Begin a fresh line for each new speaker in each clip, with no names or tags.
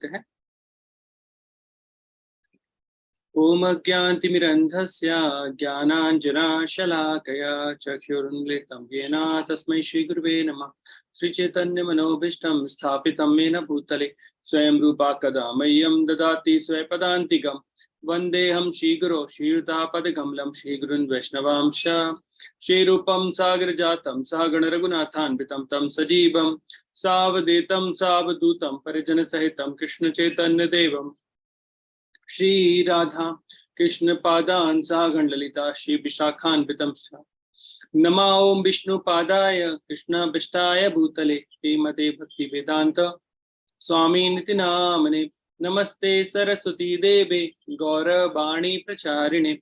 करते हैं। ओम अज्ञानतिमिरन्धस्य ज्ञानाञ्जनशलाकया चक्षुरुन्मिलितं येन तस्मै श्रीगुरुवे नमः। श्रीचैतन्यमनोभीष्टं स्थापितं येन भूतले स्वयं रूपा कदा मह्यं ददाति स्वपदान्तिकं। वन्देऽहं श्रीगुरो श्रीयुतापदकमलं श्रीगुरुन् वैष्णवांश। श्रीरूपं सागरजातं सहगणरघुनाथान्वितं तं सजीवं सावधूतं सावधूतं परिजनसहितं कृष्णचैतन्यदेवं श्री राधा कृष्ण पादान सागण ललिता श्री विशाखान्वितं नमा ओम विष्णु पादाय कृष्ण विष्टाय भूतले श्रीमते भक्ति वेदांत स्वामी निति नामने। नमस्ते सरस्वती देवे गौरवाणी प्रचारिणे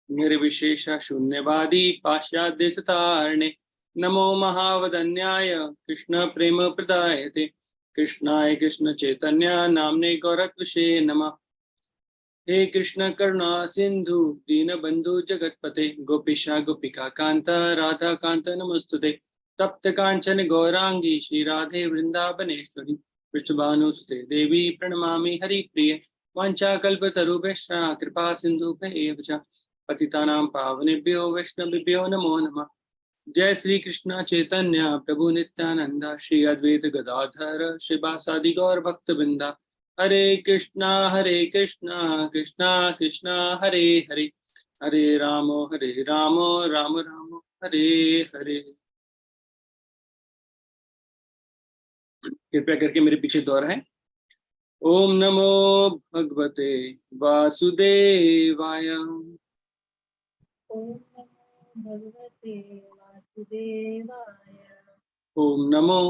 निर्विशेष शून्यवादी पाश्चात्य सतारिणे। नमो महावदन्याय कृष्ण प्रेम प्रदायते कृष्णाय कृष्ण चैतन्य नामने गौरत्वसे नमः। हे कृष्ण करुणा सिंधु दीनबंधु जगतपते गोपीशा गोपिका कांत राधा कांत नमस्तुते। तप्त कांचन गौरांगी श्री राधे वृंदावनेश्वरी वृषभानुसुते देवी प्रणमामि हरिप्रिय। वाञ्छाकल्पतरुभ्यश्च कृपा सिन्धुभ्येव च पतितानां पावनेभ्यो वैष्णवेभ्यो नमो नमः। जय श्री कृष्ण चैतन्य प्रभु नित्यानंद श्री अद्वैत गदाधर श्रीवासादि गौर भक्तवृंदा। हरे कृष्णा कृष्णा कृष्णा हरे हरे हरे राम राम राम हरे हरे। कृपया करके मेरे पीछे दोहराएं। ओम नमो भगवते वासुदेवाय।
ओम नमो भगवते वासुदेवाय।
ओम नमो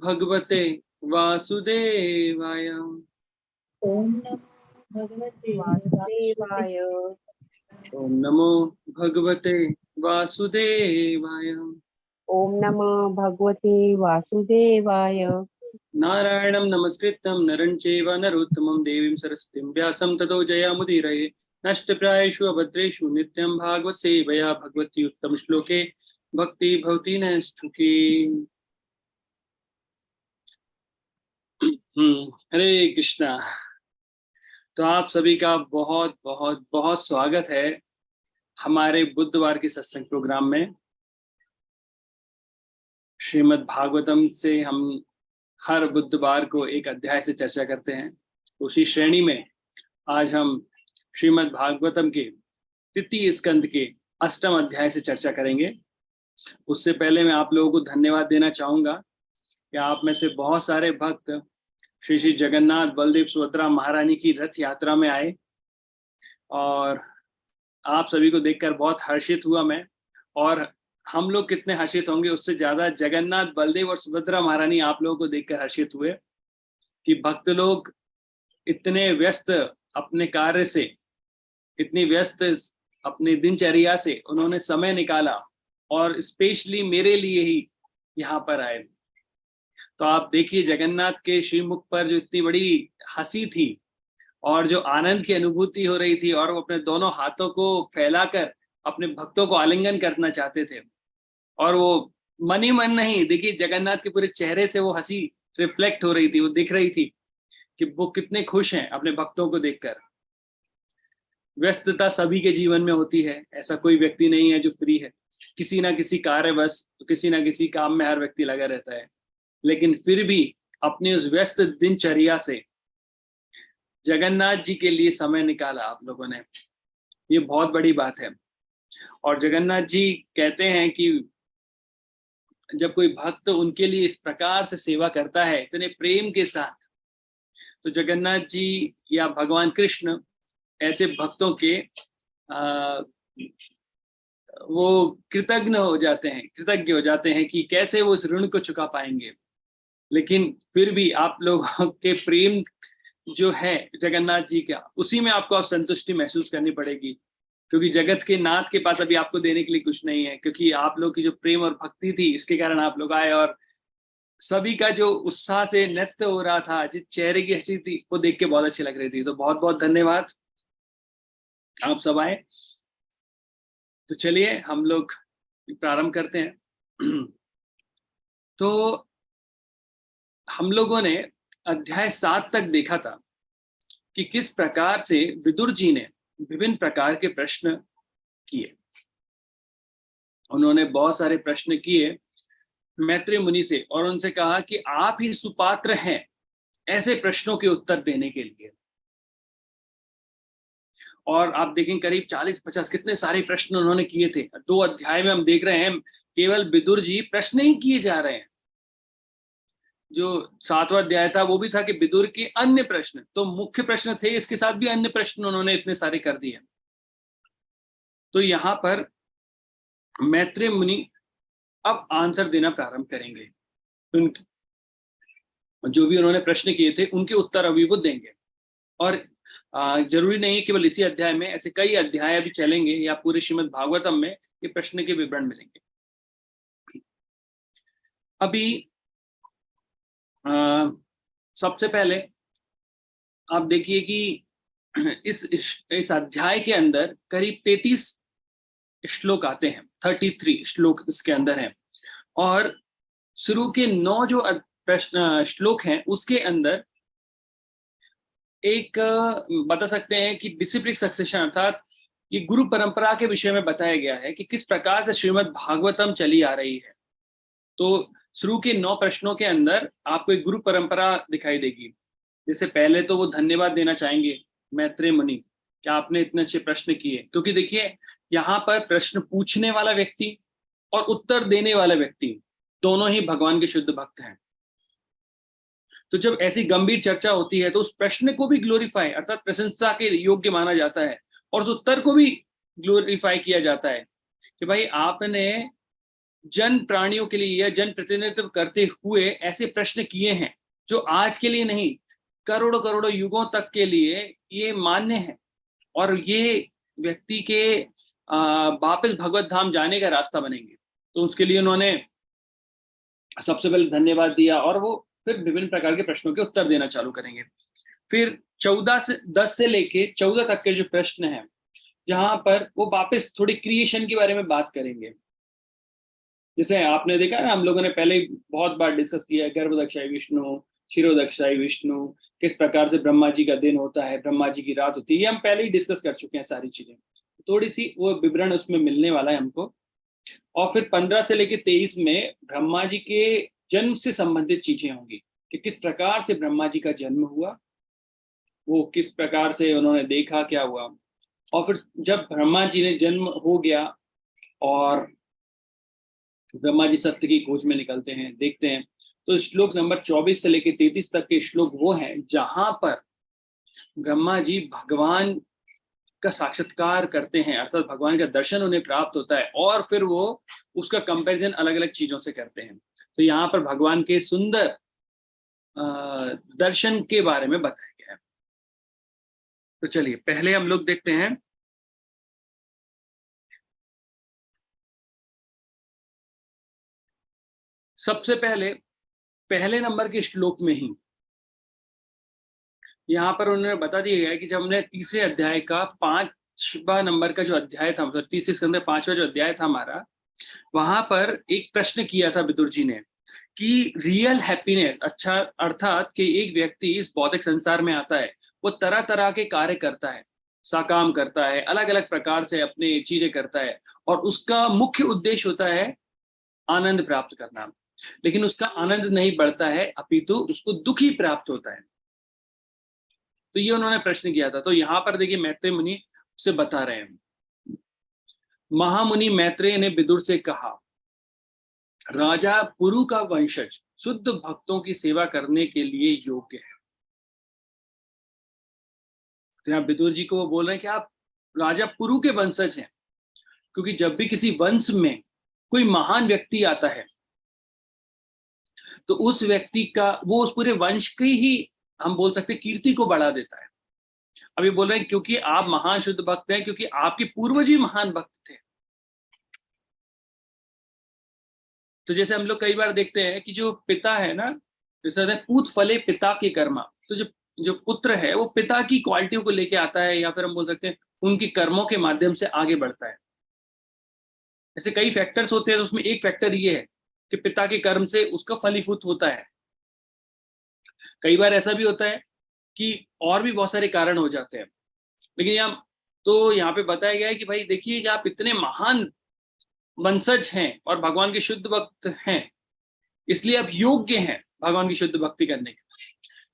भगवते वासुदेवाय।
ओम नमो भगवते वासुदेवाय।
ओम नमो भगवते वासुदेवाय।
ओम नमो भगवते वासुदेवाय।
नारायणं नमस्कृत्यं नरं चैव नरोत्तमं देवीं सरस्वतीं व्यासं ततो जयामुदीरये। नष्टप्रायेषु अभद्रेषु नित्यं भागवत सेवया भगवती उत्तम श्लोके भक्ति भवति नैष्ठुकी। हरे कृष्णा। तो आप सभी का बहुत बहुत बहुत स्वागत है हमारे बुधवार के सत्संग प्रोग्राम में। श्रीमद् भागवतम से हम हर बुधवार को एक अध्याय से चर्चा करते हैं। उसी श्रेणी में आज हम श्रीमद् भागवतम के तृतीय स्कंद के अष्टम अध्याय से चर्चा करेंगे। उससे पहले मैं आप लोगों को धन्यवाद देना चाहूंगा कि आप में से बहुत सारे भक्त श्री श्री जगन्नाथ बलदेव सुभद्रा महारानी की रथ यात्रा में आए और आप सभी को देखकर बहुत हर्षित हुआ मैं। और हम लोग कितने हर्षित होंगे, उससे ज्यादा जगन्नाथ बलदेव और सुभद्रा महारानी आप लोगों को देखकर हर्षित हुए कि भक्त लोग इतने व्यस्त अपने कार्य से, इतनी व्यस्त अपनी दिनचर्या से उन्होंने समय निकाला और स्पेशली मेरे लिए ही यहाँ पर आए। तो आप देखिए जगन्नाथ के श्रीमुख पर जो इतनी बड़ी हंसी थी और जो आनंद की अनुभूति हो रही थी, और वो अपने दोनों हाथों को फैलाकर अपने भक्तों को आलिंगन करना चाहते थे। और वो मन ही मन नहीं, देखिए जगन्नाथ के पूरे चेहरे से वो हंसी रिफ्लेक्ट हो रही थी, वो दिख रही थी कि वो कितने खुश हैं अपने भक्तों को देखकर। व्यस्तता सभी के जीवन में होती है, ऐसा कोई व्यक्ति नहीं है जो फ्री है। किसी ना किसी कार्यवश, किसी ना किसी काम में हर व्यक्ति लगा रहता है, लेकिन फिर भी अपनी उस व्यस्त दिनचर्या से जगन्नाथ जी के लिए समय निकाला आप लोगों ने, ये बहुत बड़ी बात है। और जगन्नाथ जी कहते हैं कि जब कोई भक्त उनके लिए इस प्रकार से सेवा करता है इतने प्रेम के साथ, तो जगन्नाथ जी या भगवान कृष्ण ऐसे भक्तों के वो कृतज्ञ हो जाते हैं कि कैसे वो इस ऋण को चुका पाएंगे। लेकिन फिर भी आप लोगों के प्रेम जो है जगन्नाथ जी का, उसी में आपको आप संतुष्टि महसूस करनी पड़ेगी, क्योंकि जगत के नाथ के पास अभी आपको देने के लिए कुछ नहीं है। क्योंकि आप लोग की जो प्रेम और भक्ति थी, इसके कारण आप लोग आए, और सभी का जो उत्साह से नृत्य हो रहा था, जिस चेहरे की हंसी थी, वो देख के बहुत अच्छी लग रही थी। तो बहुत बहुत धन्यवाद, आप सब आए। तो चलिए हम लोग प्रारंभ करते हैं। तो हम लोगों ने अध्याय 7 तक देखा था, कि किस प्रकार से विदुर जी ने विभिन्न प्रकार के प्रश्न किए। उन्होंने बहुत सारे प्रश्न किए मैत्रेय मुनि से और उनसे कहा कि आप ही सुपात्र हैं ऐसे प्रश्नों के उत्तर देने के लिए। और आप देखें करीब 40-50 कितने सारे प्रश्न उन्होंने किए थे। 2 अध्याय में हम देख रहे हैं केवल विदुर जी प्रश्न ही किए जा रहे हैं। जो 7वां अध्याय था वो भी था कि विदुर के अन्य प्रश्न, तो मुख्य प्रश्न थे, इसके साथ भी अन्य प्रश्न उन्होंने इतने सारे कर दिए। तो यहाँ पर मैत्रेय मुनि अब आंसर देना प्रारंभ करेंगे। उनके जो भी उन्होंने प्रश्न किए थे उनके उत्तर अभी वो देंगे। और जरूरी नहीं है केवल इसी अध्याय में, ऐसे कई अध्याय अभी चलेंगे या पूरे श्रीमद् भागवतम में ये प्रश्न के विवरण मिलेंगे। अभी सबसे पहले आप देखिए कि इस अध्याय के अंदर करीब 33 श्लोक आते हैं, 33 श्लोक इसके अंदर हैं। और शुरू के 9 जो प्रश्न श्लोक हैं उसके अंदर एक बता सकते हैं कि डिसिप्लिक सक्सेशन, अर्थात ये गुरु परंपरा के विषय में बताया गया है कि किस प्रकार से श्रीमद् भागवतम चली आ रही है। तो शुरू के 9 प्रश्नों के अंदर आपको एक गुरु परंपरा दिखाई देगी। जैसे पहले तो वो धन्यवाद देना चाहेंगे मैत्रेय मुनि कि आपने इतने अच्छे प्रश्न किए, क्योंकि देखिए यहाँ पर प्रश्न पूछने वाला व्यक्ति और उत्तर देने वाला व्यक्ति दोनों ही भगवान के शुद्ध भक्त हैं। तो जब ऐसी गंभीर चर्चा होती है तो उस प्रश्न को भी ग्लोरीफाई अर्थात प्रशंसा के योग्य माना जाता है और उस उत्तर को भी ग्लोरीफाई किया जाता है कि भाई आपने जन प्राणियों के लिए या जन प्रतिनिधित्व करते हुए ऐसे प्रश्न किए हैं जो आज के लिए नहीं, करोड़ों करोड़ों युगों तक के लिए ये मान्य है और ये व्यक्ति के वापस भगवत धाम जाने का रास्ता बनेंगे। तो उसके लिए उन्होंने सबसे पहले धन्यवाद दिया और वो फिर विभिन्न प्रकार के प्रश्नों के उत्तर देना चालू करेंगे। फिर 10 से लेके 14 तक के जो प्रश्न हैं, यहाँ पर वो वापस थोड़ी क्रिएशन के बारे में बात करेंगे। जैसे आपने देखा ना, हम लोगों ने पहले बहुत बार डिस्कस किया है, गर्भदक्षाई विष्णु, क्षीरोदक्षाई विष्णु, किस प्रकार से ब्रह्मा जी का दिन होता है, ब्रह्मा जी की रात होती है, ये हम पहले ही डिस्कस कर चुके हैं सारी चीजें। थोड़ी सी वो विवरण उसमें मिलने वाला है हमको। और फिर 15 से लेके 23 में ब्रह्मा जी के जन्म से संबंधित चीजें होंगी कि किस प्रकार से ब्रह्मा जी का जन्म हुआ, वो किस प्रकार से उन्होंने देखा क्या हुआ। और फिर जब ब्रह्मा जी ने जन्म हो गया और ब्रह्मा जी सत्य की खोज में निकलते हैं, देखते हैं, तो श्लोक नंबर 24 से लेकर 33 तक के श्लोक वो हैं जहां पर ब्रह्मा जी भगवान का साक्षात्कार करते हैं, अर्थात भगवान का दर्शन उन्हें प्राप्त होता है और फिर वो उसका कंपैरिजन अलग अलग चीजों से करते हैं। तो यहाँ पर भगवान के सुंदर दर्शन के बारे में बताया गया है। तो चलिए पहले हम लोग देखते हैं सबसे पहले नंबर के श्लोक में ही यहाँ पर उन्होंने बता दिया गया है कि जब हमने तीसरे अध्याय का 5वां नंबर का जो अध्याय था, मतलब तीसरे स्कंद 5वां जो अध्याय था हमारा, वहां पर एक प्रश्न किया था विदुर जी ने कि रियल हैप्पीनेस, अच्छा अर्थात कि एक व्यक्ति इस भौतिक संसार में आता है, वो तरह तरह के कार्य करता है, साकाम करता है, अलग अलग प्रकार से अपने चीजें करता है और उसका मुख्य उद्देश्य होता है आनंद प्राप्त करना, लेकिन उसका आनंद नहीं बढ़ता है अपितु उसको दुख ही प्राप्त होता है। तो ये उन्होंने प्रश्न किया था। तो यहाँ पर देखिए मैत्रेय मुनि से बता रहे हैं, महामुनि मैत्रेय ने विदुर से कहा, राजा पुरु का वंशज शुद्ध भक्तों की सेवा करने के लिए योग्य है। तो यहाँ विदुर जी को वो बोल रहे हैं कि आप राजा पुरु के वंशज हैं, क्योंकि जब भी किसी वंश में कोई महान व्यक्ति आता है तो उस व्यक्ति का, वो उस पूरे वंश की ही हम बोल सकते कीर्ति को बढ़ा देता है। अभी बोल रहे हैं क्योंकि आप महान शुद्ध भक्त हैं, क्योंकि आपके पूर्वज ही महान भक्त थे। तो जैसे हम लोग कई बार देखते हैं कि जो पिता है ना, जैसे पूत फले पिता के कर्मा, तो जो पुत्र है वो पिता की क्वालिटियों को लेके आता है, या फिर हम बोल सकते हैं उनकी कर्मों के माध्यम से आगे बढ़ता है। ऐसे कई फैक्टर्स होते हैं, तो उसमें एक फैक्टर ये है कि पिता के कर्म से उसका फलीभूत होता है। कई बार ऐसा भी होता है कि और भी बहुत सारे कारण हो जाते हैं। लेकिन यहाँ पे बताया गया है कि भाई देखिए कि आप इतने महान वंशज हैं और भगवान के शुद्ध भक्त हैं, इसलिए आप योग्य हैं भगवान की शुद्ध भक्ति करने के,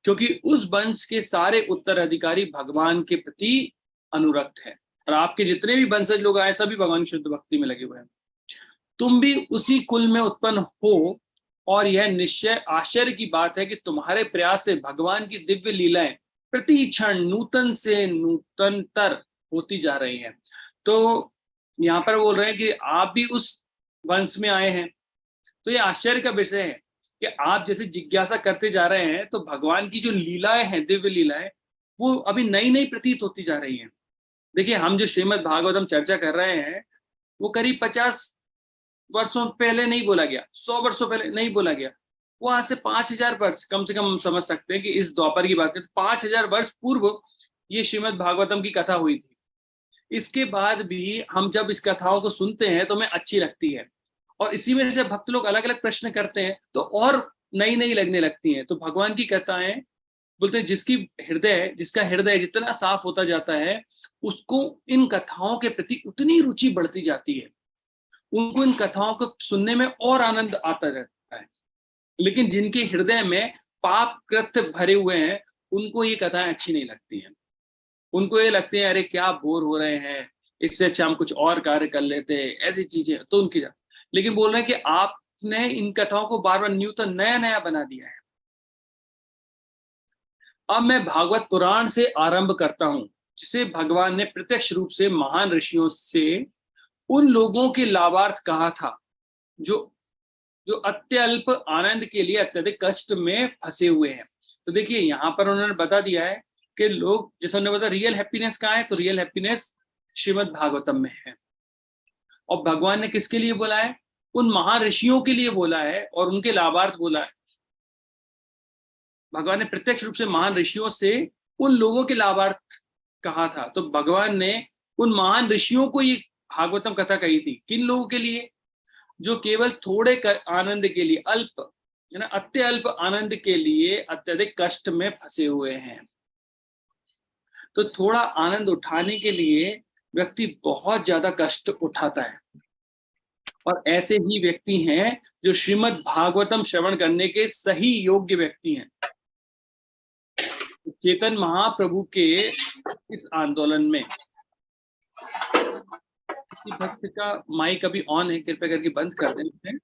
क्योंकि उस वंश के सारे उत्तराधिकारी भगवान के प्रति अनुरक्त हैं और आपके जितने भी वंशज लोग आए सभी भगवान की शुद्ध भक्ति में लगे हुए हैं। तुम भी उसी कुल में उत्पन्न हो और यह निश्चय आश्चर्य की बात है कि तुम्हारे प्रयास से भगवान की दिव्य लीलाएं प्रति क्षण नूतन से नूतनतर होती जा रही हैं। तो यहाँ पर बोल रहे हैं कि आप भी उस वंश में आए हैं, तो ये आश्चर्य का विषय है कि आप जैसे जिज्ञासा करते जा रहे हैं तो भगवान की जो लीलाएं हैं, दिव्य लीलाएं, वो अभी नई नई प्रतीत होती जा रही हैं। देखिए हम जो श्रीमद् भागवतम चर्चा कर रहे हैं वो करीब 50 वर्षों पहले नहीं बोला गया, 100 वर्षों पहले नहीं बोला गया, वो आज से 5000 वर्ष कम से कम हम समझ सकते हैं कि इस द्वापर की बात करें तो 5000 वर्ष पूर्व ये श्रीमद् भागवतम की कथा हुई थी। इसके बाद भी हम जब इस कथाओं को सुनते हैं तो हमें अच्छी लगती है और इसी में से भक्त लोग अलग अलग प्रश्न करते हैं तो और नई नई लगने लगती हैं। तो भगवान की कथाएं बोलते हैं जिसका हृदय जितना साफ होता जाता है उसको इन कथाओं के प्रति उतनी रुचि बढ़ती जाती है, उनको इन कथाओं को सुनने में और आनंद आता रहता है। लेकिन जिनके हृदय में पाप कृत्य भरे हुए हैं उनको ये कथाएं अच्छी नहीं लगती हैं, उनको ये लगती है अरे क्या बोर हो रहे हैं, इससे अच्छा हम कुछ और कार्य कर लेते हैं, ऐसी चीजें तो उनकी। लेकिन बोल रहे हैं कि आपने इन कथाओं को बार बार नूतन नया नया बना दिया है। अब मैं भागवत पुराण से आरंभ करता हूं जिसे भगवान ने प्रत्यक्ष रूप से महान ऋषियों से उन लोगों के लाभार्थ कहा था जो अत्यल्प आनंद के लिए अत्यधिक कष्ट में फंसे हुए हैं। तो देखिए यहाँ पर उन्होंने बता दिया है कि लोग, जैसे उन्होंने बताया रियल हैप्पीनेस कहाँ है, तो रियल हैप्पीनेस श्रीमद् भागवतम में है। और भगवान ने किसके लिए बोला है, उन महान ऋषियों के लिए बोला है और उनके लाभार्थ बोला है। भगवान ने प्रत्यक्ष रूप से महान ऋषियों से उन लोगों के लाभार्थ कहा था। तो भगवान ने उन महान ऋषियों को ये भागवतम कथा कही थी, किन लोगों के लिए, जो केवल थोड़े आनंद के लिए, अल्प है ना, अत्यल्प आनंद के लिए अत्यधिक कष्ट में फंसे हुए हैं। तो थोड़ा आनंद उठाने के लिए व्यक्ति बहुत ज्यादा कष्ट उठाता है और ऐसे ही व्यक्ति हैं जो श्रीमद् भागवतम श्रवण करने के सही योग्य व्यक्ति हैं। चेतन महाप्रभु के इस आंदोलन में किसी भक्त का माइक अभी ऑन है, कृपया करके बंद कर दें,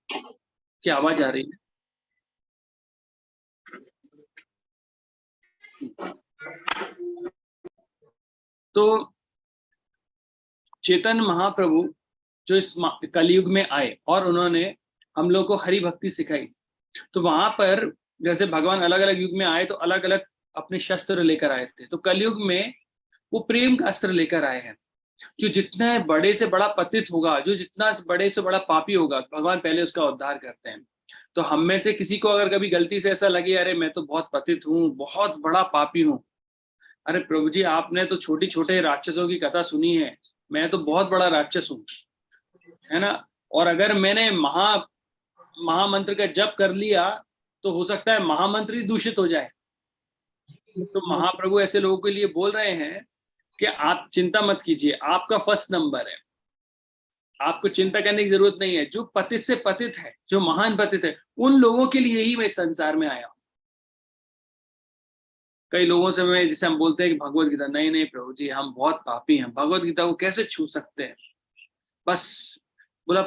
क्या आवाज आ रही है। तो चेतन महाप्रभु जो इस कलयुग में आए और उन्होंने हम लोग को हरि भक्ति सिखाई, तो वहां पर जैसे भगवान अलग अलग युग में आए तो अलग अलग अपने शस्त्र लेकर आए थे। तो कलयुग में वो प्रेम का अस्त्र लेकर आए हैं। जो जितना बड़े से बड़ा पतित होगा, जो जितना बड़े से बड़ा पापी होगा, भगवान पहले उसका उद्धार करते हैं। तो हम में से किसी को अगर कभी गलती से ऐसा लगे अरे मैं तो बहुत पतित हूँ, बहुत बड़ा पापी हूँ, अरे प्रभु जी आपने तो छोटे छोटे राक्षसों की कथा सुनी है, मैं तो बहुत बड़ा राक्षस हूँ, है ना। और अगर मैंने महामंत्र का जप कर लिया तो हो सकता है महामंत्र ही दूषित हो जाए। तो महाप्रभु ऐसे लोगों के लिए बोल रहे हैं कि आप चिंता मत कीजिए, आपका फर्स्ट नंबर है, आपको चिंता करने की जरूरत नहीं है। जो पतित से पतित है, जो महान पतित है, उन लोगों के लिए ही मैं संसार में आया हूं। कई लोगों से मैं, जिसे हम बोलते हैं कि भगवत गीता, नहीं नहीं प्रभु जी हम बहुत पापी हैं, भगवत गीता को कैसे छू सकते हैं, बस बोला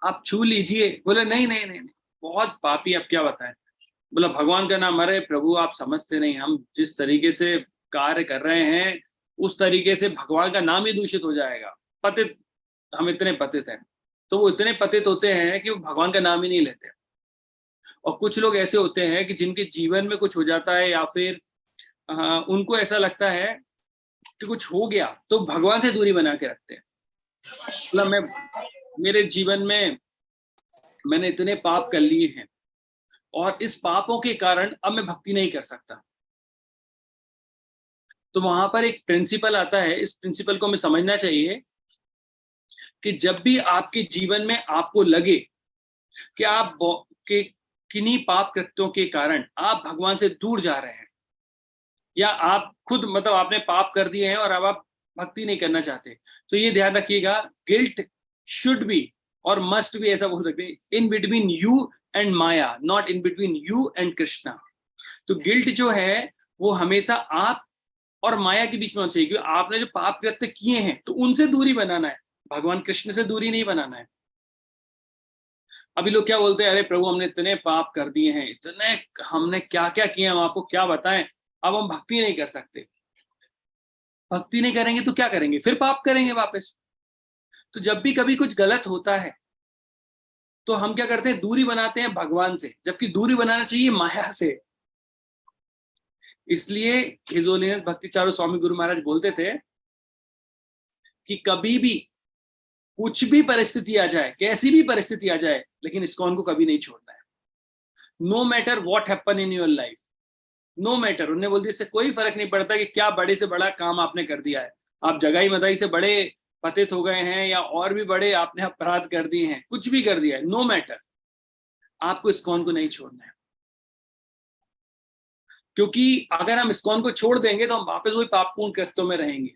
आप छू लीजिए। बोले नहीं नहीं नहीं, बहुत पापी, आप क्या बताएं। बोला भगवान का नाम, अरे प्रभु आप समझते नहीं, हम जिस तरीके से कार्य कर रहे हैं उस तरीके से भगवान का नाम ही दूषित हो जाएगा, पतित, हम इतने पतित हैं। तो वो इतने पतित होते हैं कि वो भगवान का नाम ही नहीं लेते। और कुछ लोग ऐसे होते हैं कि जिनके जीवन में कुछ हो जाता है या फिर उनको ऐसा लगता है कि कुछ हो गया तो भगवान से दूरी बना के रखते हैं। मतलब मेरे जीवन में मैंने इतने पाप कर लिए हैं और इस पापों के कारण अब मैं भक्ति नहीं कर सकता। तो वहां पर एक प्रिंसिपल आता है, इस प्रिंसिपल को हमें समझना चाहिए कि जब भी आपके जीवन में आपको लगे कि आप किन्हीं पाप कृत्यों के कारण आप भगवान से दूर जा रहे हैं, या आप खुद मतलब आपने पाप कर दिए हैं और अब आप भक्ति नहीं करना चाहते, तो ये ध्यान रखिएगा, गिल्ट शुड बी और मस्ट भी, ऐसा बोल सकते हैं, in between you and Maya, not in between you and Krishna. तो गिल्ट जो है वो हमेशा आप और माया के बीच में होना चाहिए, क्योंकि आपने जो पाप कृत्य किए हैं तो उनसे दूरी बनाना है, भगवान कृष्ण से दूरी नहीं बनाना है। अभी लोग क्या बोलते हैं, अरे प्रभु हमने इतने पाप कर दिए हैं, इतने हमने क्या क्या किए, हम आपको क्या बताएं, अब हम भक्ति नहीं कर सकते। भक्ति नहीं करेंगे तो क्या करेंगे, फिर पाप करेंगे वापस। तो जब भी कभी कुछ गलत होता है तो हम क्या करते हैं, दूरी बनाते हैं भगवान से, जबकि दूरी बनाना चाहिए माया से। इसलिए हिज होलीनेस भक्ति चारू स्वामी गुरु महाराज बोलते थे कि कभी भी कुछ भी परिस्थिति आ जाए, कैसी भी परिस्थिति आ जाए, लेकिन इस्कॉन को कभी नहीं छोड़ना है। No matter what happen in your life, no matter, उन्हें बोलते इससे कोई फर्क नहीं पड़ता कि क्या बड़े से बड़ा काम आपने कर दिया है, आप जगाई मदाई से बड़े पतित हो गए हैं या और भी बड़े आपने अपराध कर दिए हैं, कुछ भी कर दिया है, नो मैटर, आपको इस्कॉन को नहीं छोड़ना है। क्योंकि अगर हम इस्कॉन को छोड़ देंगे तो हम वापस वही पापपूर्ण कृत्यों में रहेंगे।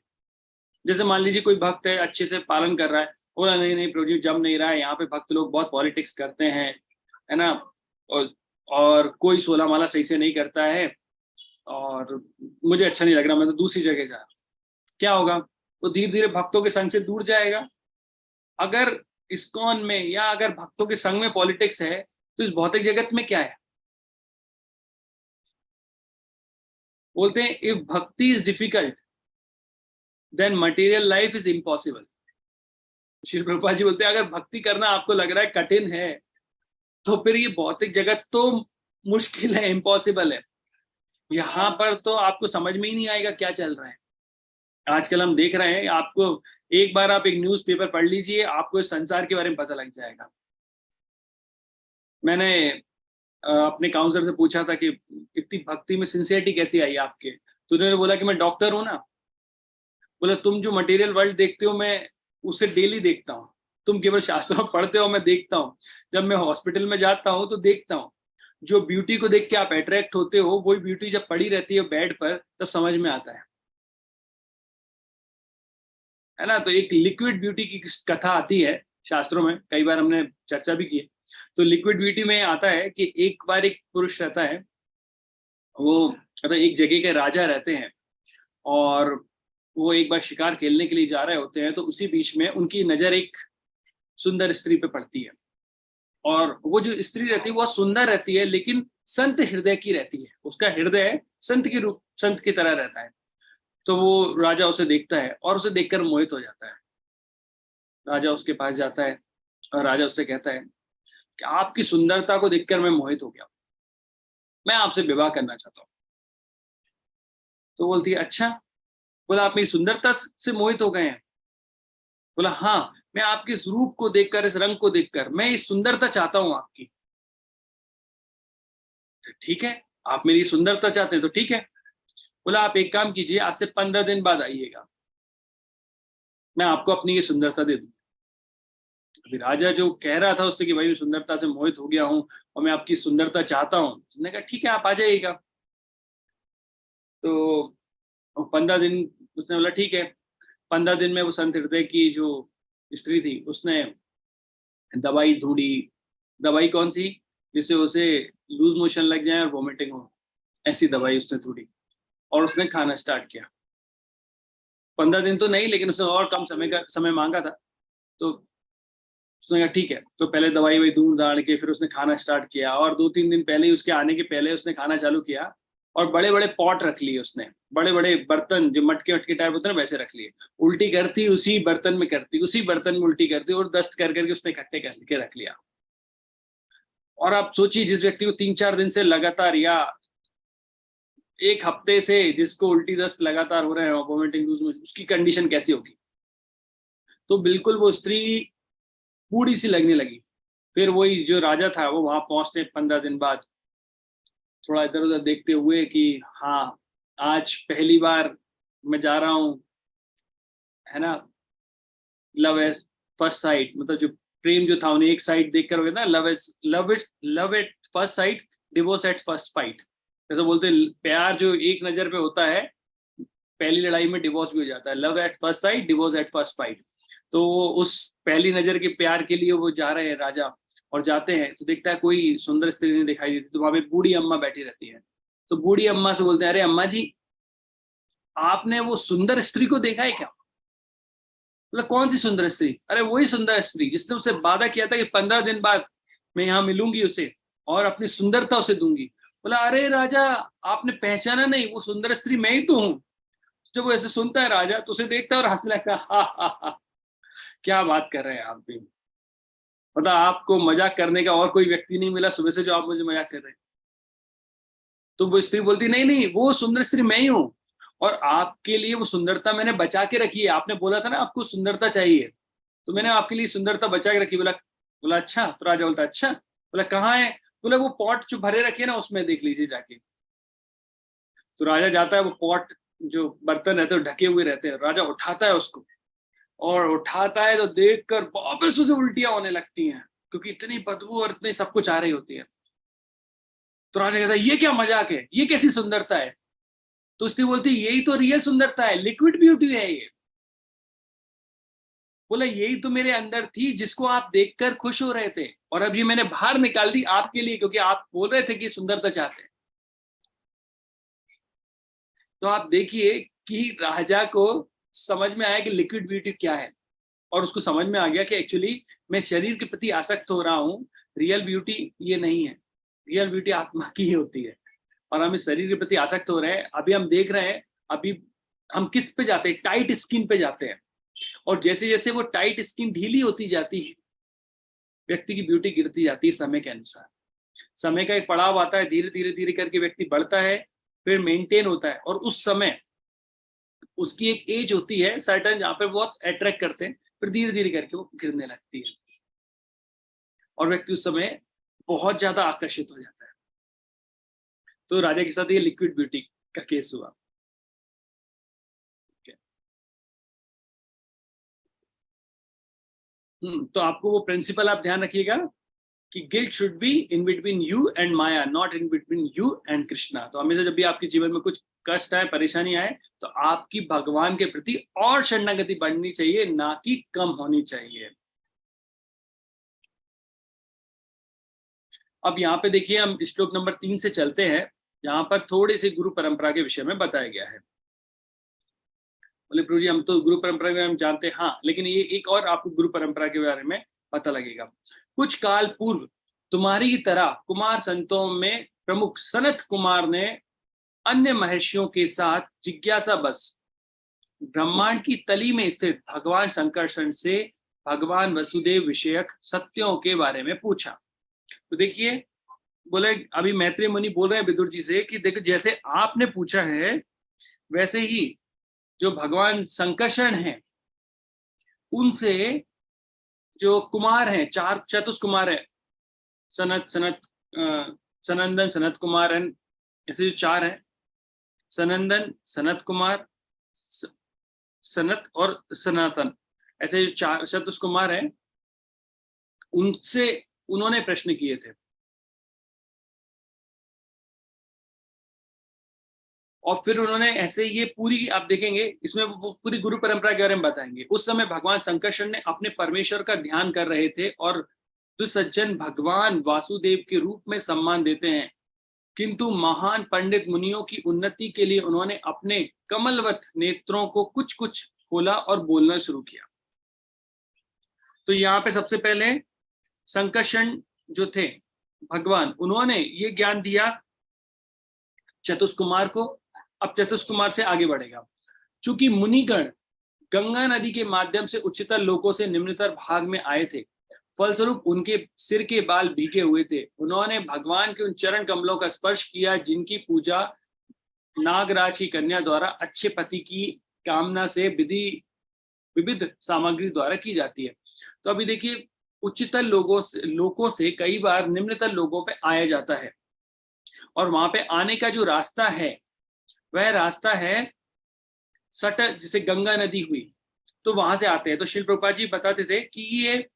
जैसे मान लीजिए कोई भक्त है, अच्छे से पालन कर रहा है, बोला नहीं नहीं प्रभु जी जम नहीं रहा है, यहाँ पे भक्त लोग बहुत पॉलिटिक्स करते हैं, है ना, और कोई 16 माला सही से नहीं करता है और मुझे अच्छा नहीं लग रहा, मैं तो दूसरी जगह जा रहा हूं। क्या होगा, तो धीरे धीरे भक्तों के संग से दूर जाएगा। अगर इस्कॉन में या अगर भक्तों के संग में पॉलिटिक्स है तो इस भौतिक जगत में क्या है, बोलते हैं if bhakti is difficult then material life is impossible. Shri Prabhupada ji बोलते हैं अगर भक्ति करना आपको लग रहा है कठिन है तो फिर ये भौतिक जगत तो मुश्किल है, इम्पॉसिबल है। यहाँ पर तो आपको समझ में ही नहीं आएगा क्या चल रहा है। आजकल हम देख रहे हैं, आपको एक बार आप एक न्यूज़पेपर पढ़ लीजिए, आपको इस संसार के बारे में पता लग जाएगा। मैंने अपने काउंसलर से पूछा था कि इतनी भक्ति में सिंसियरिटी कैसी आई आपके, तो उन्होंने बोला कि मैं डॉक्टर हूं ना। बोला तुम जो मटेरियल वर्ल्ड देखते हो मैं उसे डेली देखता हूँ, तुम केवल शास्त्रों में पढ़ते हो, मैं देखता हूँ। जब मैं हॉस्पिटल में जाता हूँ तो देखता हूँ, जो ब्यूटी को देख के आप अट्रैक्ट होते हो वही ब्यूटी जब पड़ी रहती है बेड पर तब समझ में आता है ना। तो एक लिक्विड ब्यूटी की कथा आती है शास्त्रों में, कई बार हमने चर्चा भी की। तो लिक्विड ब्यूटी में आता है कि एक बार एक पुरुष रहता है, वो मतलब एक जगह के राजा रहते हैं और वो एक बार शिकार खेलने के लिए जा रहे होते हैं, तो उसी बीच में उनकी नजर एक सुंदर स्त्री पे पड़ती है। और वो जो स्त्री रहती है वो सुंदर रहती है लेकिन संत हृदय की रहती है, उसका हृदय संत की तरह रहता है। तो वो राजा उसे देखता है और उसे देखकर मोहित हो जाता है। राजा उसके पास जाता है और राजा उससे कहता है कि आपकी सुंदरता को देखकर मैं मोहित हो गया, मैं आपसे विवाह करना चाहता हूँ। तो बोलती है अच्छा। बोला आप मेरी सुंदरता से मोहित हो गए हैं। बोला हाँ, मैं आपके इस रूप को देखकर, इस रंग को देखकर मैं इस सुंदरता चाहता हूं आपकी। ठीक है, आप मेरी सुंदरता चाहते हैं तो ठीक है। बोला आप एक काम कीजिए, आज से 15 दिन बाद आइएगा, मैं आपको अपनी ये सुंदरता दे दूंगा। अभी राजा जो कह रहा था उससे कि भाई मैं सुंदरता से मोहित हो गया हूं और मैं आपकी सुंदरता चाहता हूं, उसने कहा ठीक है आप आ जाइएगा। तो 15 दिन उसने बोला ठीक है। 15 दिन में वो संत हृदय की जो स्त्री थी उसने दवाई ढूंढी। दवाई कौन सी, जिससे उसे लूज मोशन लग जाए और वॉमिटिंग हो, ऐसी दवाई उसने ढूंढी और उसने खाना स्टार्ट किया। 15 दिन तो नहीं, लेकिन उसने और कम समय मांगा था। तो उसने कहा ठीक है, तो पहले दवाई वही ढूंढ ढाड़ के फिर उसने खाना स्टार्ट किया और 2-3 दिन पहले ही उसके आने के पहले उसने खाना चालू किया और बड़े बड़े पॉट रख लिए उसने, बड़े बड़े बर्तन जो मटके वटके टाइप होते हैं वैसे रख लिए। उल्टी करती उसी बर्तन में करती, उसी बर्तन में उल्टी करती और दस्त कर करके उसने इकट्ठे करके रख लिया। और आप सोचिए जिस व्यक्ति को 3-4 दिन से लगातार या एक हफ्ते से जिसको उल्टी दस्त लगातार हो रहे हैं, वोमिटिंग, उसकी कंडीशन कैसी होगी। तो बिल्कुल वो स्त्री बूढ़ी सी लगने लगी। फिर वही जो राजा था वो वहां पहुंचते 15 दिन बाद, थोड़ा इधर उधर देखते हुए कि हाँ आज पहली बार मैं जा रहा हूँ, है ना, लव एट फर्स्ट साइट, मतलब जो प्रेम जो था उन्हें एक साइड देखकर हो गया ना, love at first sight, divorce at first fight. जैसे बोलते हैं प्यार जो एक नजर पे होता है, पहली लड़ाई में डिवोर्स भी हो जाता है, love at first sight, divorce at first fight. तो उस पहली नजर के प्यार के लिए वो जा रहे हैं राजा, और जाते हैं तो देखता है कोई सुंदर स्त्री नहीं दिखाई देती, तो वहां पे बूढ़ी अम्मा बैठी रहती है। तो बूढ़ी अम्मा से बोलते हैं, अरे अम्मा जी, आपने वो सुंदर स्त्री को देखा है क्या? बोला, कौन सी सुंदर स्त्री? अरे वही सुंदर स्त्री जिसने उसे वादा किया था कि 15 दिन बाद मैं यहाँ मिलूंगी उसे और अपनी सुंदरता उसे दूंगी। बोला, अरे राजा, आपने पहचाना नहीं, वो सुंदर स्त्री मैं ही तो हूँ। जब वो ऐसे सुनता है राजा तो उसे देखता है और हंसने लगता है, हा हा हा, क्या बात कर रहे हैं आप भी, मतलब आपको मजाक करने का और कोई व्यक्ति नहीं मिला सुबह से जो आप मुझे मजाक कर रहे हैं। तो वो स्त्री बोलती, नहीं नहीं, वो सुंदर स्त्री मैं ही हूँ, और आपके लिए वो सुंदरता मैंने बचा के रखी है। आपने बोला था ना आपको सुंदरता चाहिए, तो मैंने आपके लिए सुंदरता बचा के रखी। बोला बोला अच्छा। तो राजा बोलता, अच्छा? बोला, कहाँ है? बोला, वो पॉट जो भरे रखे ना उसमें देख लीजिए जाके। तो राजा जाता है, वो पॉट जो बर्तन रहते हैं ढके हुए रहते हैं, राजा उठाता है उसको, और उठाता है तो देखकर वापस उसे उल्टियां होने लगती हैं, क्योंकि इतनी बदबू और इतनी सब कुछ आ रही होती है। तो राजा कहता है, ये क्या मजाक है, ये कैसी सुंदरता है? तो उसने बोलती, यही तो रियल सुंदरता है, लिक्विड ब्यूटी है ये। बोला, यही तो मेरे अंदर थी जिसको आप देखकर खुश हो रहे थे, और अब ये मैंने बाहर निकाल दी आपके लिए, क्योंकि आप बोल रहे थे कि सुंदरता चाहते हैं। तो आप देखिए कि राजा को समझ में आया कि लिक्विड ब्यूटी क्या है, और उसको समझ में आ गया कि एक्चुअली मैं शरीर के प्रति आसक्त हो रहा हूँ, रियल ब्यूटी ये नहीं है, रियल ब्यूटी आत्मा की ही होती है, और हम इस शरीर के प्रति आसक्त हो रहे हैं। अभी हम देख रहे हैं, अभी हम किस पे जाते हैं? टाइट स्किन पे जाते हैं, और जैसे जैसे वो टाइट स्किन ढीली होती जाती है, व्यक्ति की ब्यूटी गिरती जाती है समय के अनुसार। समय का एक पड़ाव आता है, धीरे धीरे धीरे करके व्यक्ति बढ़ता है, फिर मेंटेन होता है, और उस समय उसकी एक एज होती है सर्टन, जहाँ पे बहुत अट्रैक्ट करते हैं, फिर धीरे धीरे करके वो गिरने लगती है, और व्यक्ति उस समय बहुत ज्यादा आकर्षित हो जाता है। तो राजा के साथ ये लिक्विड ब्यूटी का केस हुआ। तो आपको वो प्रिंसिपल आप ध्यान रखिएगा कि guilt should be in between you and Maya, not in between you and Krishna. तो हमेशा जब भी आपके जीवन में कुछ कष्ट आए, परेशानी आए, तो आपकी भगवान के प्रति और शरणागति बढ़नी चाहिए, ना कि कम होनी चाहिए। अब यहाँ पे देखिए, हम श्लोक नंबर 3 से चलते हैं, यहाँ पर थोड़ी सी गुरु परंपरा के विषय में बताया गया है। बोले, प्रभु जी हम तो गुरु परंपरा के बारे में जानते हैं, हाँ, लेकिन ये एक और आपको गुरु परंपरा के बारे में पता लगेगा। कुछ काल पूर्व तुम्हारी की तरह कुमार संतों में प्रमुख सनत कुमार ने अन्य महर्षियों के साथ जिज्ञासा बस ब्रह्मांड की तली में स्थित भगवान शंकरषण से भगवान वसुदेव विषयक सत्यों के बारे में पूछा। तो देखिए, बोले अभी मैत्रेय मुनि बोल रहे हैं विदुर जी से कि देखो, जैसे आपने पूछा है वैसे ही जो भगवान शंकरषण हैं उनसे जो कुमार हैं, 4 चतुष्कुमार है, सनत सनत सनंदन सनत कुमार, ऐसे जो 4 हैं, सनंदन सनत कुमार सनत और सनातन, ऐसे जो 4 चतुष्कुमार हैं, उनसे उन्होंने प्रश्न किए थे, और फिर उन्होंने ऐसे ये पूरी आप देखेंगे इसमें वो पूरी गुरु परंपरा के बारे में बताएंगे। उस समय भगवान शंकरषण ने अपने परमेश्वर का ध्यान कर रहे थे, और जो सज्जन भगवान वासुदेव के रूप में सम्मान देते हैं, किंतु महान पंडित मुनियों की उन्नति के लिए उन्होंने अपने कमलवत नेत्रों को कुछ कुछ खोला और बोलना शुरू किया। तो यहाँ पे सबसे पहले शंकरषण जो थे भगवान, उन्होंने ये ज्ञान दिया चतुष्कुमार को। अब चतुष्कुमार से आगे बढ़ेगा। चूंकि मुनिगण गंगा नदी के माध्यम से उच्चतर लोकों से निम्नतर भाग में आए थे, फलस्वरूप उनके सिर के बाल भीगे हुए थे। उन्होंने भगवान के उन चरण कमलों का स्पर्श किया जिनकी पूजा नागराज की कन्या द्वारा अच्छे पति की कामना से विविध सामग्री द्वारा की जाती है। तो अभी देखिए, उच्चतर लोगों से कई बार निम्नतर लोगों पे आया जाता है, और वहां पे आने का जो रास्ता है वह रास्ता है सट, जिसे गंगा नदी हुई तो वहां से आते हैं। तो श्रील प्रभुपाद जी बताते थे कि ये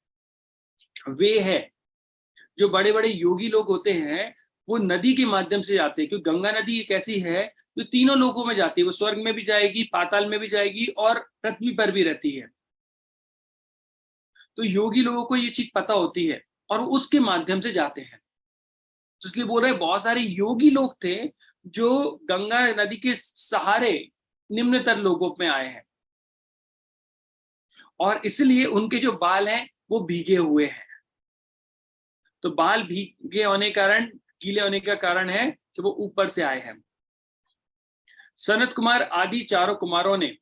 वे है जो बड़े बड़े योगी लोग होते हैं, वो नदी के माध्यम से जाते हैं, क्योंकि गंगा नदी एक ऐसी है जो तीनों लोकों में जाती है, वो स्वर्ग में भी जाएगी, पाताल में भी जाएगी और पृथ्वी पर भी रहती है। तो योगी लोगों को ये चीज पता होती है और वो उसके माध्यम से जाते हैं। तो इसलिए बोल रहे बहुत सारे योगी लोग थे जो गंगा नदी के सहारे निम्नतर लोकों में आए हैं, और इसलिए उनके जो बाल हैं वो भीगे हुए हैं। तो बाल भीगे होने कारण, गीले होने का कारण है कि वो ऊपर से आए हैं। सनत कुमार आदि चारों कुमारों ने,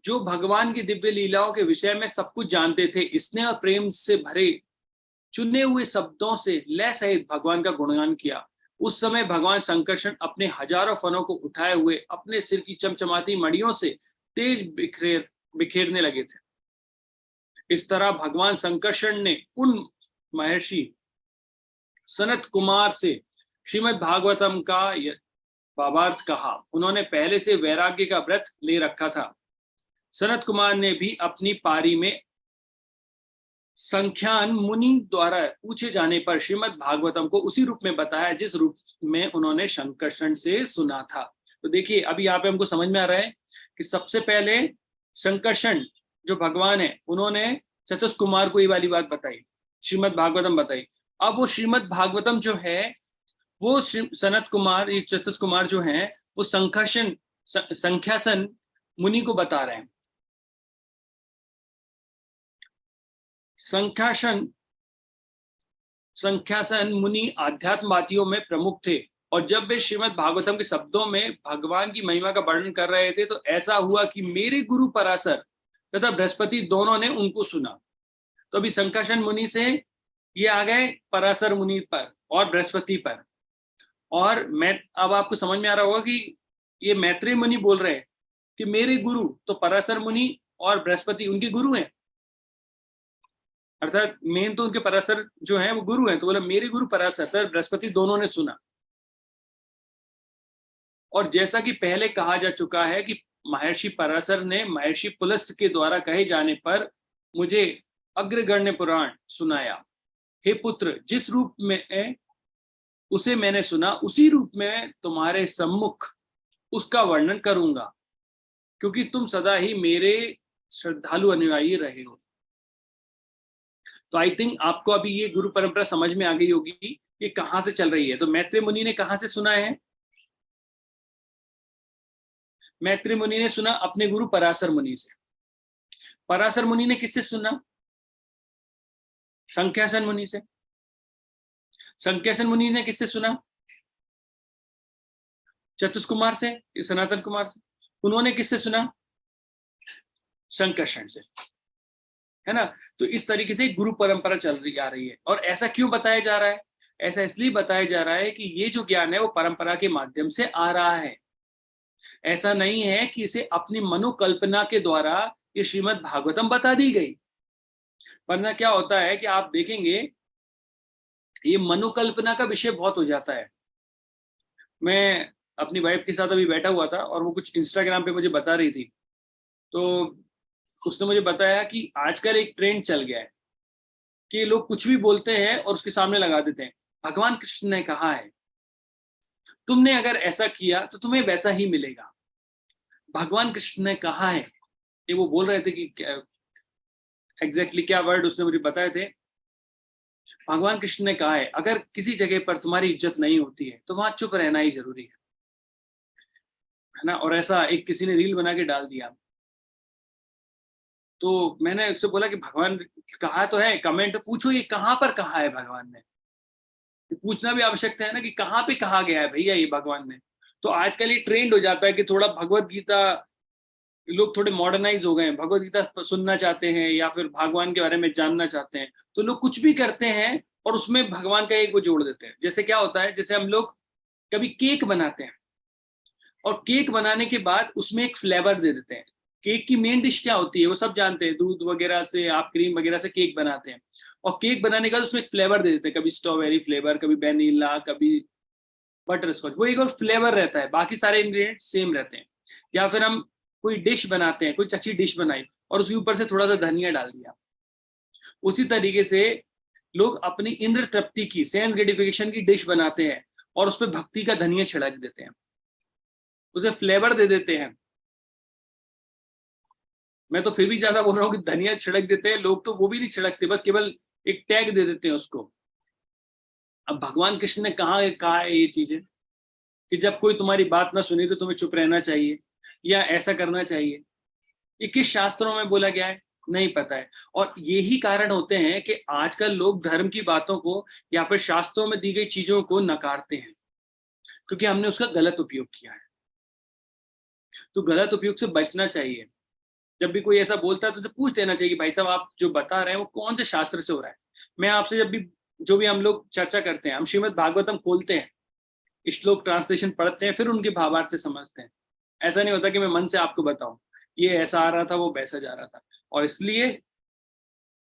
जो भगवान की दिव्य लीलाओं के विषय में सब कुछ जानते थे, स्नेह और प्रेम से भरे चुने हुए शब्दों से लय सहित भगवान का गुणगान किया। उस समय भगवान संकर्षण अपने हजारों फनों को उठाए हुए अपने सिर की चमचमाती मणियों से तेज बिखेरने लगे थे। इस तरह भगवान संकर्षण ने उन महर्षि सनत कुमार से श्रीमद् भागवतम का भावार्थ कहा। उन्होंने पहले से वैराग्य का व्रत ले रखा था। सनत कुमार ने भी अपनी पारी में संख्यान मुनि द्वारा पूछे जाने पर श्रीमद् भागवतम को उसी रूप में बताया जिस रूप में उन्होंने संकर्षण से सुना था। तो देखिए अभी यहाँ पे हमको समझ में आ रहा है कि सबसे पहले संकर्षण जो भगवान है, उन्होंने चतुष कुमार को ये वाली बात बताई, श्रीमद् भागवतम बताई। अब वो श्रीमद् भागवतम जो है वो सनत कुमार, ये चतुष कुमार जो है वो संख्यासन मुनि को बता रहे हैं। संख्यासन मुनि आध्यात्मवादियों में प्रमुख थे, और जब वे श्रीमद् भागवतम के शब्दों में भगवान की महिमा का वर्णन कर रहे थे तो ऐसा हुआ कि मेरे गुरु पराशर तथा बृहस्पति दोनों ने उनको सुना। तो अभी संख्यासन मुनि से ये आ गए पराशर मुनि पर और बृहस्पति पर, और मैं अब आपको समझ में आ रहा होगा कि ये मैत्रेय मुनि बोल रहे हैं कि मेरे गुरु, तो पराशर मुनि और बृहस्पति उनके गुरु हैं, अर्थात मेन तो उनके पराशर जो हैं वो गुरु हैं। तो बोला मेरे गुरु पराशर बृहस्पति दोनों ने सुना। और जैसा कि पहले कहा जा चुका है कि महर्षि पराशर ने महर्षि पुलस्त के द्वारा कहे जाने पर मुझे अग्रगण्य पुराण सुनाया। हे पुत्र, जिस रूप में उसे मैंने सुना उसी रूप में तुम्हारे सम्मुख उसका वर्णन करूंगा, क्योंकि तुम सदा ही मेरे श्रद्धालु अनुयायी रहे हो। तो आई थिंक आपको अभी ये गुरु परंपरा समझ में आ गई होगी ये कहां से चल रही है। तो मैत्रेय मुनि ने कहां से सुना है? मैत्रेय मुनि ने सुना अपने गुरु पराशर मुनि से। पराशर मुनि ने किससे सुना? संख्यासन मुनि से। संख्यासन मुनि ने किससे सुना? चतुष्कुमार से, सनातन कुमार से। उन्होंने किससे सुना? संकर्षण से, है ना। तो इस तरीके से गुरु परंपरा चल रही आ रही है। और ऐसा क्यों बताया जा रहा है? ऐसा इसलिए बताया जा रहा है कि ये जो ज्ञान है वो परंपरा के माध्यम से आ रहा है। ऐसा नहीं है कि इसे अपनी मनोकल्पना के द्वारा ये श्रीमद् भागवतम बता दी गई। वरना क्या होता है कि आप देखेंगे ये मनोकल्पना का विषय बहुत हो जाता है। मैं अपनी वाइफ के साथ अभी बैठा हुआ था और वो कुछ इंस्टाग्राम पे मुझे बता रही थी, तो उसने मुझे बताया कि आजकल एक ट्रेंड चल गया है कि लोग कुछ भी बोलते हैं और उसके सामने लगा देते हैं भगवान कृष्ण ने कहा है, तुमने अगर ऐसा किया तो तुम्हें वैसा ही मिलेगा। भगवान कृष्ण ने कहा है, ये वो बोल रहे थे कि एग्जैक्टली क्या वर्ड उसने मुझे बताए थे। भगवान कृष्ण ने कहा है अगर किसी जगह पर तुम्हारी इज्जत नहीं होती है तो वहां चुप रहना ही जरूरी है ना। और ऐसा एक किसी ने रील बना के डाल दिया। तो मैंने उससे बोला कि भगवान कहा तो है, कमेंट पूछो ये कहाँ पर कहा है भगवान ने। पूछना भी आवश्यकता है ना कि कहाँ पे कहा गया है भैया ये भगवान ने। तो आजकल ये ट्रेंड हो जाता है कि थोड़ा भगवत गीता, लोग थोड़े मॉडर्नाइज हो गए हैं, भगवत गीता सुनना चाहते हैं या फिर भगवान के बारे में जानना चाहते हैं, तो लोग कुछ भी करते हैं और उसमें भगवान का एक वो जोड़ देते हैं। जैसे क्या होता है, जैसे हम लोग कभी केक बनाते हैं और केक बनाने के बाद उसमें एक फ्लेवर दे देते हैं। केक की मेन डिश क्या होती है वो सब जानते हैं, दूध वगैरह से आप क्रीम वगैरह से केक बनाते हैं, और केक बनाने के बाद उसमें एक फ्लेवर दे देते हैं, कभी स्ट्रॉबेरी फ्लेवर, कभी वैनिला, कभी बटर स्कॉच, वो एक और फ्लेवर रहता है, बाकी सारे इंग्रेडिएंट सेम रहते हैं। या फिर हम कोई डिश बनाते हैं, कुछ अच्छी डिश बनाई और उसके ऊपर से थोड़ा सा धनिया डाल दिया। उसी तरीके से लोग अपनी इंद्र तृप्ति की, सेंस ग्रेटिफिकेशन की डिश बनाते हैं और उस पर भक्ति का धनिया छिड़क देते हैं, उसे फ्लेवर दे देते हैं। मैं तो फिर भी ज्यादा बोल रहा हूँ कि धनिया छिड़क देते हैं लोग, तो वो भी नहीं छिड़कते, बस केवल एक टैग दे देते हैं उसको। अब भगवान कृष्ण ने कहा है ये चीजें कि जब कोई तुम्हारी बात ना सुने तो तुम्हें चुप रहना चाहिए या ऐसा करना चाहिए? ये किस शास्त्रों में बोला गया है? नहीं पता है। और यही कारण होते हैं कि आजकल लोग धर्म की बातों को या फिर शास्त्रों में दी गई चीजों को नकारते हैं, क्योंकि हमने उसका गलत उपयोग किया है। तो गलत उपयोग से बचना चाहिए। जब भी कोई ऐसा बोलता है तो उसे पूछ लेना चाहिए कि भाई साहब आप जो बता रहे हैं वो कौन से शास्त्र से हो रहा है। मैं आपसे जब भी जो भी हम लोग चर्चा करते हैं, हम श्रीमद् भागवतम खोलते हैं, श्लोक ट्रांसलेशन पढ़ते हैं, फिर उनके भावार्थ से समझते हैं। ऐसा नहीं होता कि मैं मन से आपको बताऊं ये ऐसा आ रहा था वो वैसा जा रहा था। और इसलिए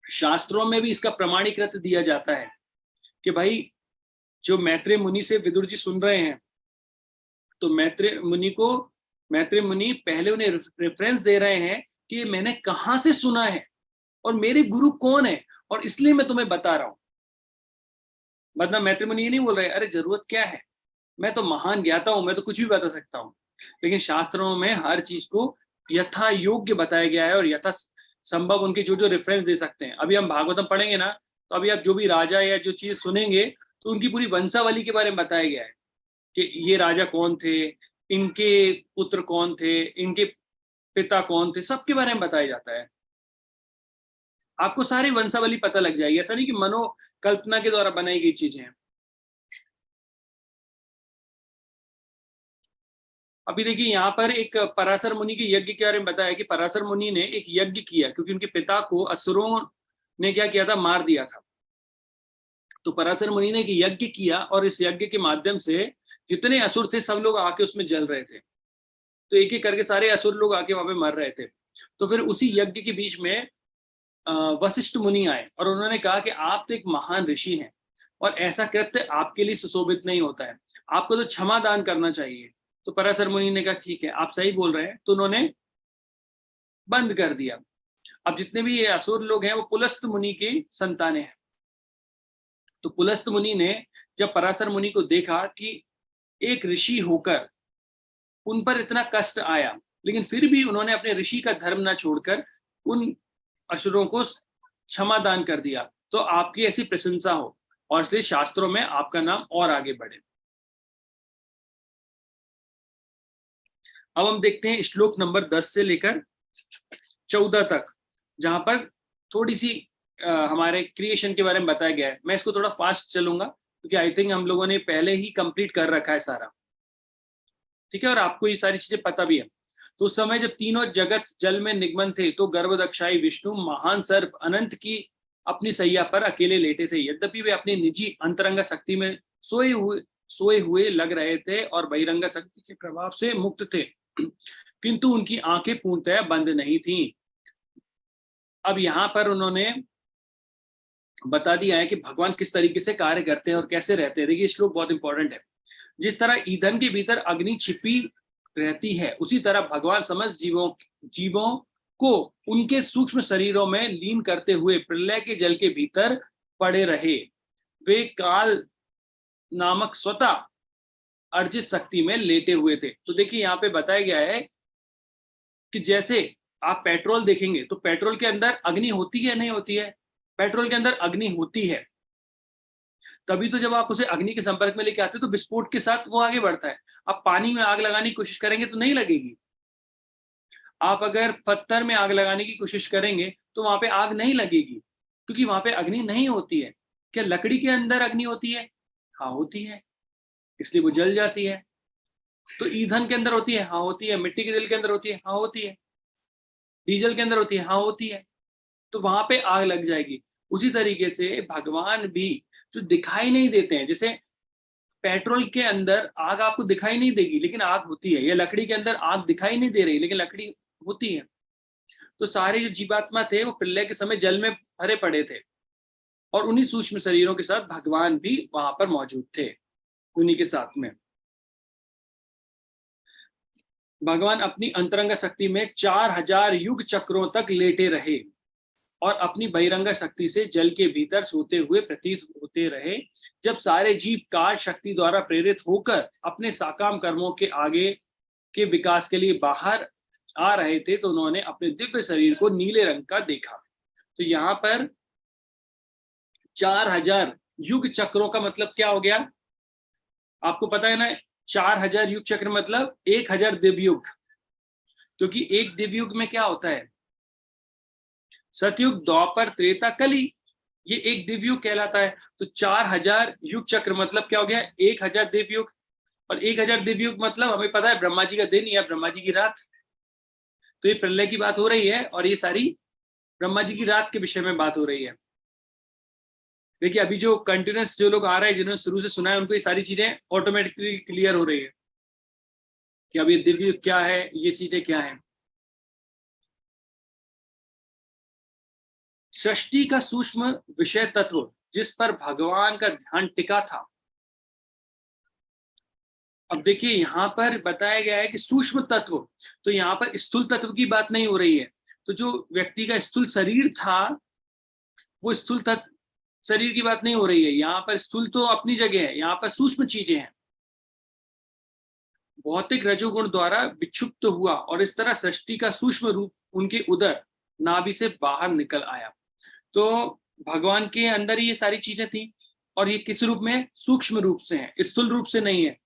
शास्त्रों में भी इसका प्रमाणीकृत दिया जाता है कि भाई जो मैत्रेय मुनि से विदुर जी सुन रहे हैं, तो मैत्रेय मुनि पहले उन्हें रेफरेंस दे रहे हैं कि मैंने कहां से सुना है और मेरे गुरु कौन है, और इसलिए मैं तुम्हें बता रहा हूं। मतलब मैत्रेय मुनि ये नहीं बोल रहे अरे जरूरत क्या है, मैं तो महान ज्ञाता हूं, मैं तो कुछ भी बता सकता हूं। लेकिन शास्त्रों में हर चीज को यथा योग्य बताया गया है और यथा संभव उनके जो जो रेफरेंस दे सकते हैं। अभी हम भागवतम पढ़ेंगे ना, तो अभी आप जो भी राजा या जो चीज सुनेंगे तो उनकी पूरी वंशावली के बारे में बताया गया है कि ये राजा कौन थे, इनके पुत्र कौन थे, इनके पिता कौन थे, सबके बारे में बताया जाता है। आपको सारी वंशावली पता लग जाएगी। ऐसा नहीं कि मनोकल्पना के द्वारा बनाई गई चीजें हैं। अभी देखिए यहाँ पर एक पराशर मुनि के यज्ञ के बारे में बताया कि पराशर मुनि ने एक यज्ञ किया क्योंकि उनके पिता को असुरों ने क्या किया था, मार दिया था। तो पराशर मुनि ने एक यज्ञ किया और इस यज्ञ के माध्यम से जितने असुर थे सब लोग आके उसमें जल रहे थे। तो एक एक करके सारे असुर लोग आके वहां पे मर रहे थे। तो फिर उसी यज्ञ के बीच में वशिष्ठ मुनि आए और उन्होंने कहा कि आप तो एक महान ऋषि हैं और ऐसा कृत्य आपके लिए सुशोभित नहीं होता है, आपको तो क्षमा दान करना चाहिए। तो पराशर मुनि ने कहा ठीक है आप सही बोल रहे हैं, तो उन्होंने बंद कर दिया। अब जितने भी ये असुर लोग हैं वो पुलस्त मुनि की संतानें हैं। तो पुलस्त मुनि ने जब पराशर मुनि को देखा कि एक ऋषि होकर उन पर इतना कष्ट आया, लेकिन फिर भी उन्होंने अपने ऋषि का धर्म ना छोड़कर उन असुरों को क्षमा दान कर दिया, तो आपकी ऐसी प्रशंसा हो और इसलिए शास्त्रों में आपका नाम और आगे बढ़े। अब हम देखते हैं श्लोक नंबर 10 से लेकर 14 तक, जहां पर थोड़ी सी हमारे क्रिएशन के बारे में बताया गया है। मैं इसको थोड़ा फास्ट चलूंगा क्योंकि आई थिंक हम लोगों ने पहले ही कंप्लीट कर रखा है सारा, ठीक है, और आपको ये सारी चीजें पता भी है। तो उस समय जब तीनों जगत जल में निगमन थे तो गर्भदक्षाई विष्णु महान सर्प अनंत की अपनी सैया पर अकेले लेटे थे। यद्यपि वे अपनी निजी अंतरंगा शक्ति में सोए हुए लग रहे थे और बहिरंगा शक्ति के प्रभाव से मुक्त थे, किंतु उनकी आंखें पूर्णतः बंद नहीं थीं। अब यहाँ पर उन्होंने बता दिया है कि भगवान किस तरीके से कार्य करते हैं और कैसे रहते हैं। देखिए श्लोक बहुत इंपॉर्टेंट है। जिस तरह ईंधन के भीतर अग्नि छिपी रहती है, उसी तरह भगवान समस्त जीवों को उनके सूक्ष्म शरीरों में लीन करते हुए प्रलय के जल के भीतर पड़े रहे। वे काल नामक स्वतः अर्जित शक्ति में लेटे हुए थे। तो देखिए यहाँ पे बताया गया है कि जैसे आप पेट्रोल देखेंगे तो पेट्रोल के अंदर अग्नि होती है नहीं होती है? पेट्रोल के अंदर अग्नि होती है, तभी तो जब आप उसे अग्नि के संपर्क में लेके आते हैं तो विस्फोट के साथ वो आगे बढ़ता है। आप पानी में आग लगाने की कोशिश करेंगे तो नहीं लगेगी। आप अगर पत्थर में आग लगाने की कोशिश करेंगे तो वहां पे आग नहीं लगेगी, क्योंकि वहां पे अग्नि नहीं होती है। क्या लकड़ी के अंदर अग्नि होती है? हाँ होती है, इसलिए वो जल जाती है। तो ईंधन के अंदर होती है? हाँ होती है। मिट्टी के तेल के अंदर होती है? हाँ होती है। डीजल के अंदर होती है? हाँ होती है। तो वहां पे आग लग जाएगी। उसी तरीके से भगवान भी जो दिखाई नहीं देते हैं, जैसे पेट्रोल के अंदर आग आपको दिखाई नहीं देगी लेकिन आग होती है, या लकड़ी के अंदर आग दिखाई नहीं दे रही लेकिन लकड़ी होती है। तो सारे जो जीवात्मा थे वो प्रलय के समय जल में भरे पड़े थे और उन्हीं सूक्ष्म शरीरों के साथ भगवान भी वहां पर मौजूद थे, उन्हीं के साथ में। भगवान अपनी अंतरंग शक्ति में 4000 युग चक्रों तक लेटे रहे। और अपनी बहिरंग शक्ति से जल के भीतर सोते हुए प्रतीत होते रहे। जब सारे जीव काल शक्ति द्वारा प्रेरित होकर अपने साकाम कर्मों के आगे के विकास के लिए बाहर आ रहे थे तो उन्होंने अपने दिव्य शरीर को नीले रंग का देखा। तो यहाँ पर 4000 युग चक्रों का मतलब क्या हो गया, आपको पता है ना? 4000 युग चक्र मतलब 1000 दिव्य युग, क्योंकि एक दिव्य युग में क्या होता है? सतयुग, द्वापर, त्रेता, कली, ये एक दिव्य युग कहलाता है। तो 4000 युग चक्र मतलब क्या हो गया? 1000 दिव्य युग। और 1000 दिव्य युग मतलब हमें पता है ब्रह्मा जी का दिन या ब्रह्मा जी की रात। तो ये प्रलय की बात हो रही है और ये सारी ब्रह्मा जी की रात के विषय में बात हो रही है। देखिए अभी जो कंटिन्यूस जो लोग आ रहे हैं, जिन्होंने शुरू से सुना है, उनको ये सारी चीजें ऑटोमेटिकली क्लियर हो रही है कि अब ये दिव्य युग क्या है, ये चीजें क्या है। सृष्टि का सूक्ष्म विषय तत्व जिस पर भगवान का ध्यान टिका था। अब देखिए यहाँ पर बताया गया है कि सूक्ष्म तत्व, तो यहाँ पर स्थूल तत्व की बात नहीं हो रही है। तो जो व्यक्ति का स्थूल शरीर था वो स्थूल तत्व शरीर की बात नहीं हो रही है। यहाँ पर स्थूल तो अपनी जगह है, यहाँ पर सूक्ष्म चीजें हैं। भौतिक रजोगुण द्वारा विक्षुब्ध हुआ और इस तरह सृष्टि का सूक्ष्म रूप उनके उदर नाभि से बाहर निकल आया। तो भगवान के अंदर ये सारी चीजें थी और ये किस रूप में? सूक्ष्म रूप से है, स्थूल रूप से नहीं है।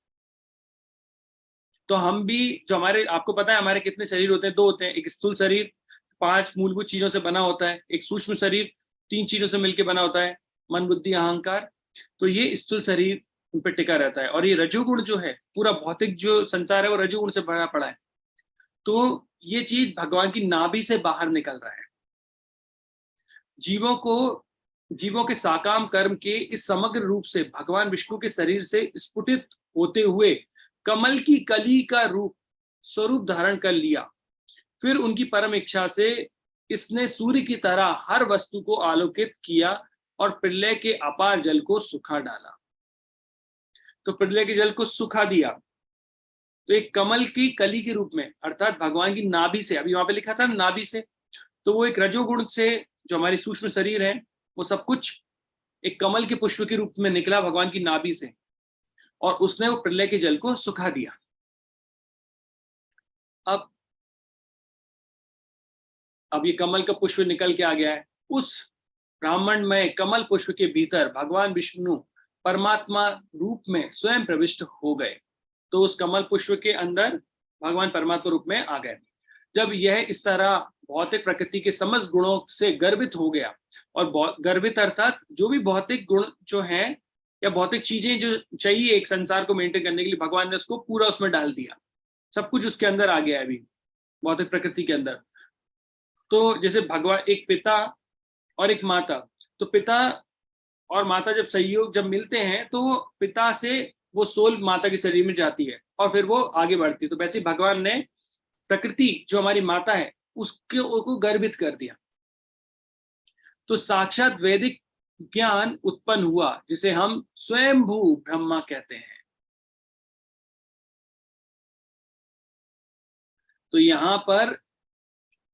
तो हम भी जो हमारे, आपको पता है हमारे कितने शरीर होते हैं? 2 होते हैं। एक स्थूल शरीर 5 मूलभूत चीजों से बना होता है, एक सूक्ष्म शरीर 3 चीजों से मिलकर बना होता है, मन, बुद्धि, अहंकार। तो ये स्थूल शरीर उन पर टिका रहता है और ये रजोगुण जो है, पूरा भौतिक जो संसार है वो रजोगुण से भरा पड़ा है। तो ये चीज भगवान की नाभि से बाहर निकल रहा है। जीवों के साकाम कर्म के इस समग्र रूप से भगवान विष्णु के शरीर से स्फुटित होते हुए कमल की कली का स्वरूप धारण कर लिया। फिर उनकी परम इच्छा से इसने सूर्य की तरह हर वस्तु को आलोकित किया और प्रलय के अपार जल को सुखा डाला। तो प्रलय के जल को सुखा दिया। तो एक कमल की कली के रूप में, अर्थात भगवान की नाभि से, अभी वहां पे लिखा था नाभि से, तो वो एक रजोगुण से जो हमारी सूक्ष्म शरीर है वो सब कुछ एक कमल के पुष्प के रूप में निकला भगवान की नाभि से और उसने वो प्रलय के जल को सुखा दिया। अब ये कमल का पुष्प निकल के आ गया है। उस ब्राह्मण में कमल पुष्प के भीतर भगवान विष्णु परमात्मा रूप में स्वयं प्रविष्ट हो गए। तो उस कमल पुष्प के अंदर भगवान परमात्मा रूप में आ गए। जब यह इस तरह भौतिक प्रकृति के समस्त गुणों से गर्वित हो गया, और गर्वित अर्थात जो भी भौतिक गुण जो हैं या भौतिक चीजें जो चाहिए एक संसार को मेंटेन करने के लिए, भगवान ने उसको पूरा उसमें डाल दिया। सब कुछ उसके अंदर आ गया है अभी भौतिक प्रकृति के अंदर। तो जैसे भगवान एक पिता और एक माता, तो पिता और माता जब मिलते हैं तो पिता से वो सोल माता के शरीर में जाती है और फिर वो आगे बढ़ती है। तो वैसे भगवान ने प्रकृति जो हमारी माता है उसको गर्भित कर दिया। तो साक्षात वैदिक ज्ञान उत्पन्न हुआ जिसे हम स्वयंभू ब्रह्मा कहते हैं। तो यहां पर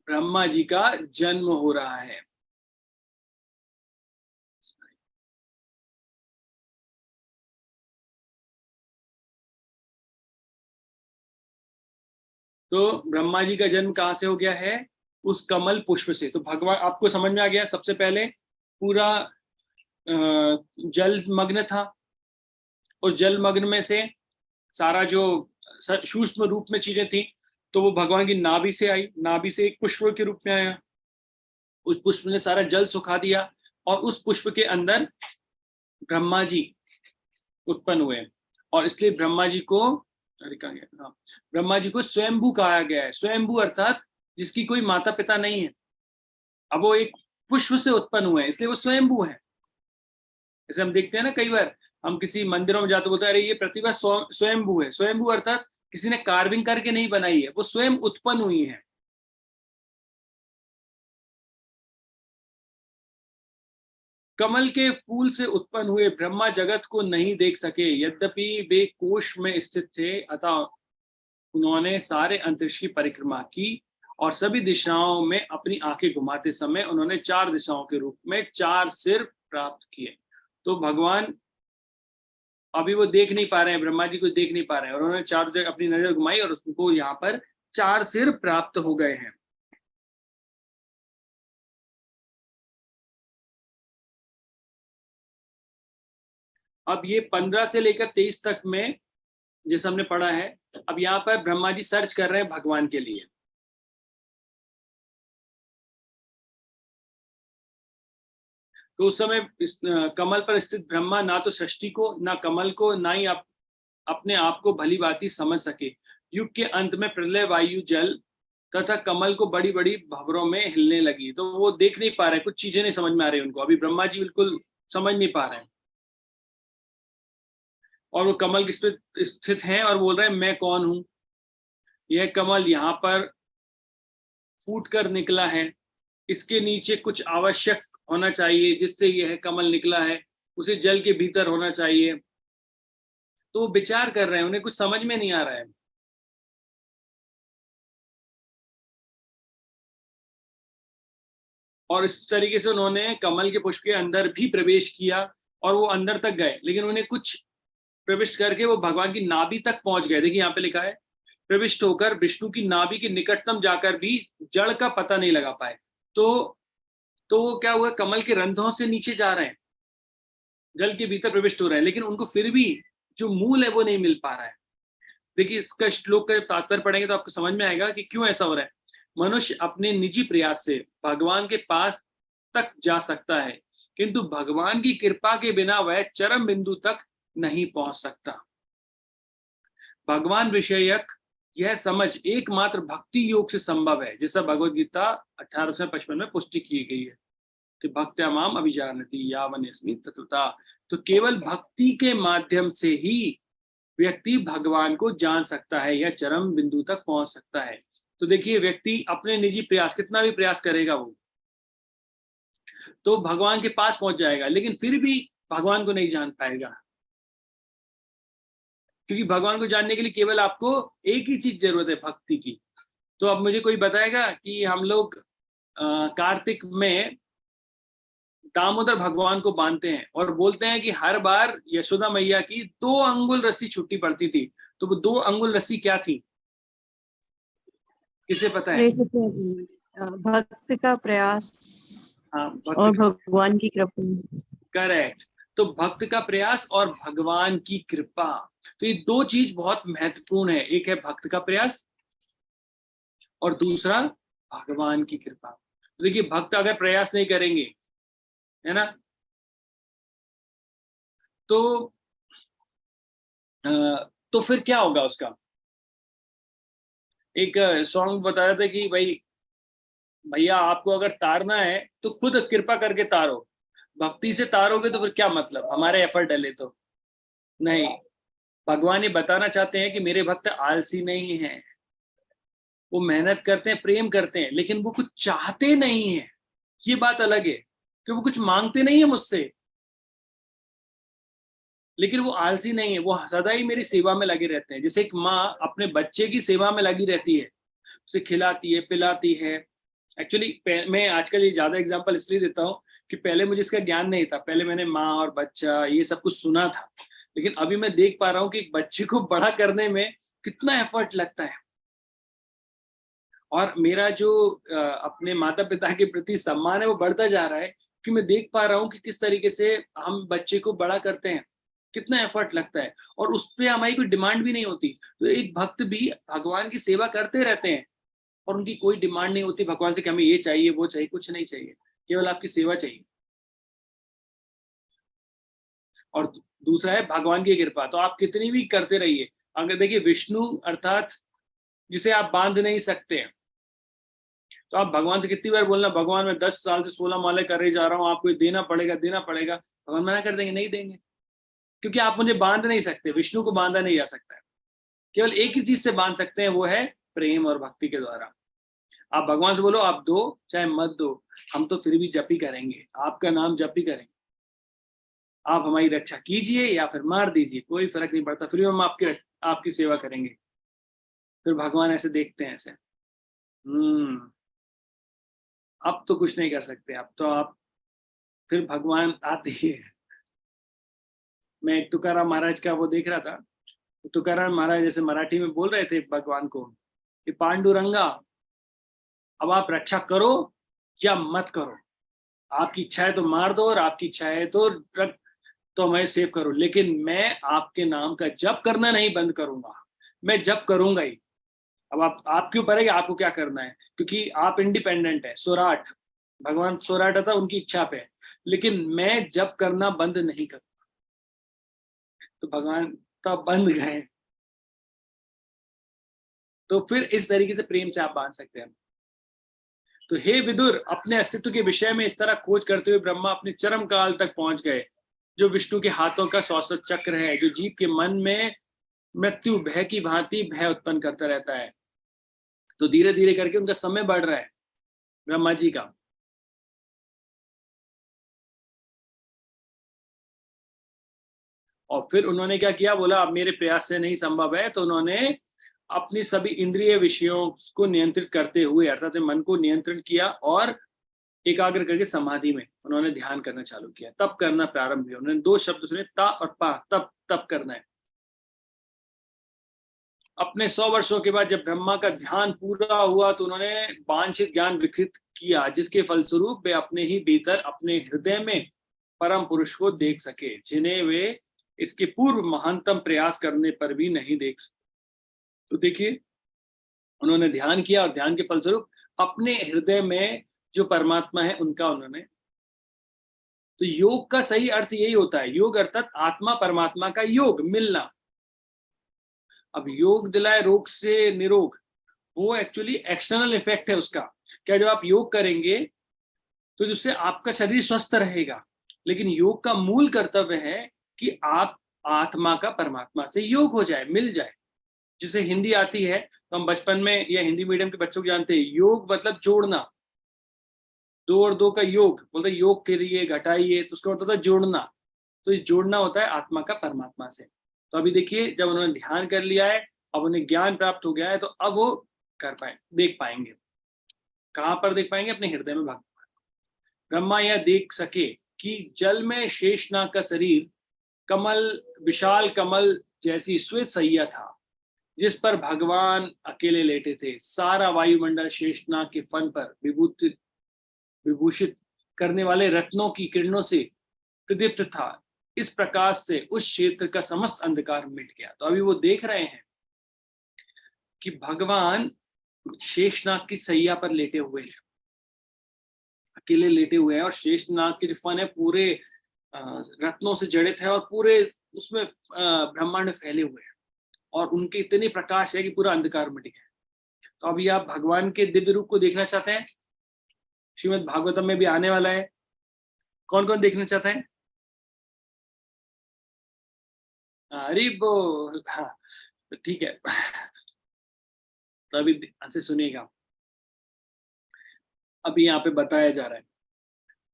ब्रह्मा जी का जन्म हो रहा है। तो ब्रह्मा जी का जन्म कहां से हो गया है? उस कमल पुष्प से। तो भगवान, आपको समझ में आ गया, सबसे पहले पूरा जल मग्न था और जल मग्न में से सारा जो सूक्ष्म रूप में चीजें थी तो वो भगवान की नाभि से आई, नाभि से एक पुष्प के रूप में आया। उस पुष्प ने सारा जल सुखा दिया और उस पुष्प के अंदर ब्रह्मा जी उत्पन्न हुए और इसलिए ब्रह्मा जी को ब्रह्मा जी को स्वयंभू कहा गया है। स्वयंभू अर्थात जिसकी कोई माता पिता नहीं है, अब वो एक पुष्प से उत्पन्न हुए हैं इसलिए वो स्वयंभू है। जैसे हम देखते हैं ना, कई बार हम किसी मंदिरों में जाते बोलते हैं अरे ये प्रतिभा स्वयंभू है। स्वयंभू अर्थात किसी ने कार्विंग करके नहीं बनाई है, वो स्वयं उत्पन्न हुई है। कमल के फूल से उत्पन्न हुए ब्रह्मा जगत को नहीं देख सके, यद्यपि वे कोश में स्थित थे, अतः उन्होंने सारे अंतरिक्ष की परिक्रमा की और सभी दिशाओं में अपनी आंखें घुमाते समय उन्होंने 4 दिशाओं के रूप में 4 सिर प्राप्त किए। तो भगवान अभी वो देख नहीं पा रहे हैं, ब्रह्मा जी को देख नहीं पा रहे हैं, और उन्होंने 4 जगह अपनी नजर घुमाई और उसको यहाँ पर 4 सिर प्राप्त हो गए हैं। अब ये 15 से लेकर 23 तक में जैसे हमने पढ़ा है, अब यहाँ पर ब्रह्मा जी सर्च कर रहे हैं भगवान के लिए। तो उस समय कमल पर स्थित ब्रह्मा ना तो सृष्टि को, ना कमल को, ना ही अपने आप को भली भांति समझ सके। युग के अंत में प्रलय वायु जल तथा कमल को बड़ी बड़ी भंवरों में हिलने लगी। तो वो देख नहीं पा रहे, कुछ चीजें नहीं समझ में आ रही उनको, अभी ब्रह्मा जी बिल्कुल समझ नहीं पा रहे हैं। और वो कमल किस पे स्थित हैं और बोल रहे हैं मैं कौन हूं, यह कमल यहाँ पर फूट कर निकला है, इसके नीचे कुछ आवश्यक होना चाहिए जिससे यह कमल निकला है, उसे जल के भीतर होना चाहिए। तो वो विचार कर रहे हैं, उन्हें कुछ समझ में नहीं आ रहा है। और इस तरीके से उन्होंने कमल के पुष्प के अंदर भी प्रवेश किया और वो अंदर तक गए, लेकिन उन्हें कुछ प्रविष्ट करके वो भगवान की नाभि तक पहुंच गए। देखिए यहाँ पे लिखा है प्रविष्ट होकर विष्णु की नाभि के निकटतम जाकर भी जड़ का पता नहीं लगा पाए। तो वो क्या हुआ, कमल के रंध्रों से नीचे जा रहे हैं, जल के भीतर प्रविष्ट हो रहे हैं, लेकिन उनको फिर भी जो मूल है वो नहीं मिल पा रहा है। देखिए इसका श्लोक का तात्पर्य पढ़ेंगे तो आपको समझ में आएगा कि क्यों ऐसा हो रहा है। मनुष्य अपने निजी प्रयास से भगवान के पास तक जा सकता है, किंतु भगवान की कृपा के बिना वह चरम बिंदु तक नहीं पहुंच सकता। भगवान विषयक यह समझ एकमात्र भक्ति योग से संभव है, जैसा भगवद गीता 1855 में पुष्टि की गई है कि भक्त्या माम अभिजानति यावनेस्मि तत्वता। तो केवल भक्ति के माध्यम से ही व्यक्ति भगवान को जान सकता है या चरम बिंदु तक पहुंच सकता है। तो देखिए व्यक्ति अपने निजी प्रयास, कितना भी प्रयास करेगा वो तो भगवान के पास पहुंच जाएगा, लेकिन फिर भी भगवान को नहीं जान पाएगा। क्योंकि भगवान को जानने के लिए केवल आपको एक ही चीज जरूरत है, भक्ति की। तो अब मुझे कोई बताएगा कि हम लोग कार्तिक में दामोदर भगवान को बांधते हैं और बोलते हैं कि हर बार यशोदा मैया की 2 अंगुल रस्सी छुट्टी पड़ती थी। तो वो 2 अंगुल रस्सी क्या थी, किसे पता है?
भक्त का प्रयास
हाँ,
और भगवान की कृपा।
करेक्ट। तो भक्त का प्रयास और भगवान की कृपा, तो ये 2 चीज बहुत महत्वपूर्ण है। एक है भक्त का प्रयास और दूसरा भगवान की कृपा। तो देखिए भक्त अगर प्रयास नहीं करेंगे, है ना, तो फिर क्या होगा उसका। एक सॉन्ग बता रहा था कि भाई भैया आपको अगर तारना है तो खुद कृपा करके तारो, भक्ति से तारोगे तो फिर क्या मतलब, हमारे एफर्ट डले तो नहीं। भगवान ये बताना चाहते हैं कि मेरे भक्त आलसी नहीं हैं, वो मेहनत करते हैं, प्रेम करते हैं, लेकिन वो कुछ चाहते नहीं है। ये बात अलग है कि वो कुछ मांगते नहीं है मुझसे, लेकिन वो आलसी नहीं है, वो सदा ही मेरी सेवा में लगे रहते हैं। जैसे एक माँ अपने बच्चे की सेवा में लगी रहती है, उसे खिलाती है, पिलाती है। एक्चुअली मैं आजकल ये ज्यादा एग्जांपल इसलिए देता हूँ कि पहले मुझे इसका ज्ञान नहीं था, पहले मैंने माँ और बच्चा ये सब कुछ सुना था, लेकिन अभी मैं देख पा रहा हूँ कि एक बच्चे को बड़ा करने में कितना एफर्ट लगता है। और मेरा जो अपने माता पिता के प्रति सम्मान है वो बढ़ता जा रहा है, कि मैं देख पा रहा हूँ कि किस तरीके से हम बच्चे को बड़ा करते हैं, कितना एफर्ट लगता है, और उस पर हमारी कोई डिमांड भी नहीं होती। तो एक भक्त भी भगवान की सेवा करते रहते हैं और उनकी कोई डिमांड नहीं होती भगवान से कि हमें ये चाहिए वो चाहिए, कुछ नहीं चाहिए, केवल आपकी सेवा चाहिए। और दूसरा है भगवान की कृपा, तो आप कितनी भी करते रहिए। अगर देखिए विष्णु अर्थात जिसे आप बांध नहीं सकते हैं, तो आप भगवान से कितनी बार बोलना, भगवान मैं 10 साल से 16 माले करे जा रहा हूँ, आपको देना पड़ेगा देना पड़ेगा, भगवान मना कर देंगे, नहीं देंगे, क्योंकि आप मुझे बांध नहीं सकते। विष्णु को बांधा नहीं जा सकता है, केवल एक ही चीज से बांध सकते हैं, वो है प्रेम और भक्ति के द्वारा। आप भगवान से बोलो आप दो चाहे मत दो, हम तो फिर भी जप ही करेंगे, आपका नाम जप ही करेंगे। आप हमारी रक्षा कीजिए या फिर मार दीजिए, कोई फर्क नहीं पड़ता, फिर भी हम आपकी सेवा करेंगे। फिर भगवान ऐसे देखते हैं, ऐसे अब तो कुछ नहीं कर सकते, अब तो आप फिर भगवान आते ही है। मैं एक तुकाराम महाराज का वो देख रहा था, तुकाराम महाराज जैसे मराठी में बोल रहे थे भगवान को कि पांडुरंगा, अब आप रक्षा करो या मत करो, आपकी इच्छा है तो मार दो और आपकी इच्छा है तो मैं सेव करूं, लेकिन मैं आपके नाम का जप करना नहीं बंद करूंगा, मैं जप करूंगा ही। अब आप आपके ऊपर है कि आपको क्या करना है, क्योंकि आप इंडिपेंडेंट है, सोराट भगवान सोराट था उनकी इच्छा पे, लेकिन मैं जप करना बंद नहीं करूंगा। तो भगवान तो बंद गए। तो फिर इस तरीके से प्रेम से आप बांध सकते हैं। तो हे विदुर, अपने अस्तित्व के विषय में इस तरह खोज करते हुए ब्रह्मा अपने चरम काल तक पहुंच गए, जो विष्णु के हाथों का शाश्वत चक्र है, जो जीव के मन में मृत्यु भय की भांति भय उत्पन्न करता रहता है। तो धीरे धीरे करके उनका समय बढ़ रहा है ब्रह्मा जी का। और फिर उन्होंने क्या किया, बोला अब मेरे प्रयास से नहीं संभव है, तो उन्होंने अपनी सभी इंद्रिय विषयों को नियंत्रित करते हुए, अर्थात मन को नियंत्रण किया और एकाग्र करके समाधि में उन्होंने ध्यान करना चालू किया, तप करना प्रारंभ किया। उन्होंने दो शब्द सुने, ता और पा, तप तप करना है। अपने 100 वर्षों के बाद जब ब्रह्मा का ध्यान पूरा हुआ तो उन्होंने वांछित ज्ञान विकसित किया, जिसके फलस्वरूप वे अपने ही भीतर अपने हृदय में परम पुरुष को देख सके, जिन्हें वे इसके पूर्व महानतम प्रयास करने पर भी नहीं देख सके। तो देखिए, उन्होंने ध्यान किया और ध्यान के फलस्वरूप अपने हृदय में जो परमात्मा है उनका उन्होंने। तो योग का सही अर्थ यही होता है, योग अर्थात आत्मा परमात्मा का योग, मिलना। अब योग दिलाए रोग से निरोग, वो एक्चुअली एक्सटर्नल इफेक्ट है उसका। क्या जब आप योग करेंगे तो जिससे आपका शरीर स्वस्थ रहेगा, लेकिन योग का मूल कर्तव्य है कि आप आत्मा का परमात्मा से योग हो जाए, मिल जाए। जिसे हिंदी आती है तो हम बचपन में या हिंदी मीडियम के बच्चों को जानते हैं, योग मतलब जोड़ना, 2 और 2 का योग, बोलते योग करिए घटाइए, तो उसका मतलब होता है जोड़ना। तो ये जोड़ना होता है आत्मा का परमात्मा से। तो अभी देखिए, जब उन्होंने ध्यान कर लिया है, अब उन्हें ज्ञान प्राप्त हो गया है, तो अब वो कर पाए, देख पाएंगे। कहां पर देख पाएंगे? अपने हृदय में भगवान। ब्रह्मा यह देख सके कि जल में शेषनाग का शरीर कमल, विशाल कमल जैसी श्वेत सैया था, जिस पर भगवान अकेले लेटे थे। सारा वायुमंडल शेषनाग के फन पर विभूषित करने वाले रत्नों की किरणों से प्रदीप्त था। इस प्रकाश से उस क्षेत्र का समस्त अंधकार मिट गया। तो अभी वो देख रहे हैं कि भगवान शेषनाग की सैया पर लेटे हुए हैं, अकेले लेटे हुए हैं, और शेषनाग के जो फन है पूरे रत्नों से जड़ित है और पूरे उसमें ब्रह्मांड में फैले हुए हैं, और उनके इतने प्रकाश है कि पूरा अंधकार मिट गया। तो अभी आप भगवान के दिव्य रूप को देखना चाहते हैं, श्रीमद् भागवतम में भी आने वाला है। कौन कौन देखना चाहते हैं? अरे बोल, हाँ तो ठीक है। तो अभी ध्यान से सुनिएगा। अभी यहाँ पे बताया जा रहा है,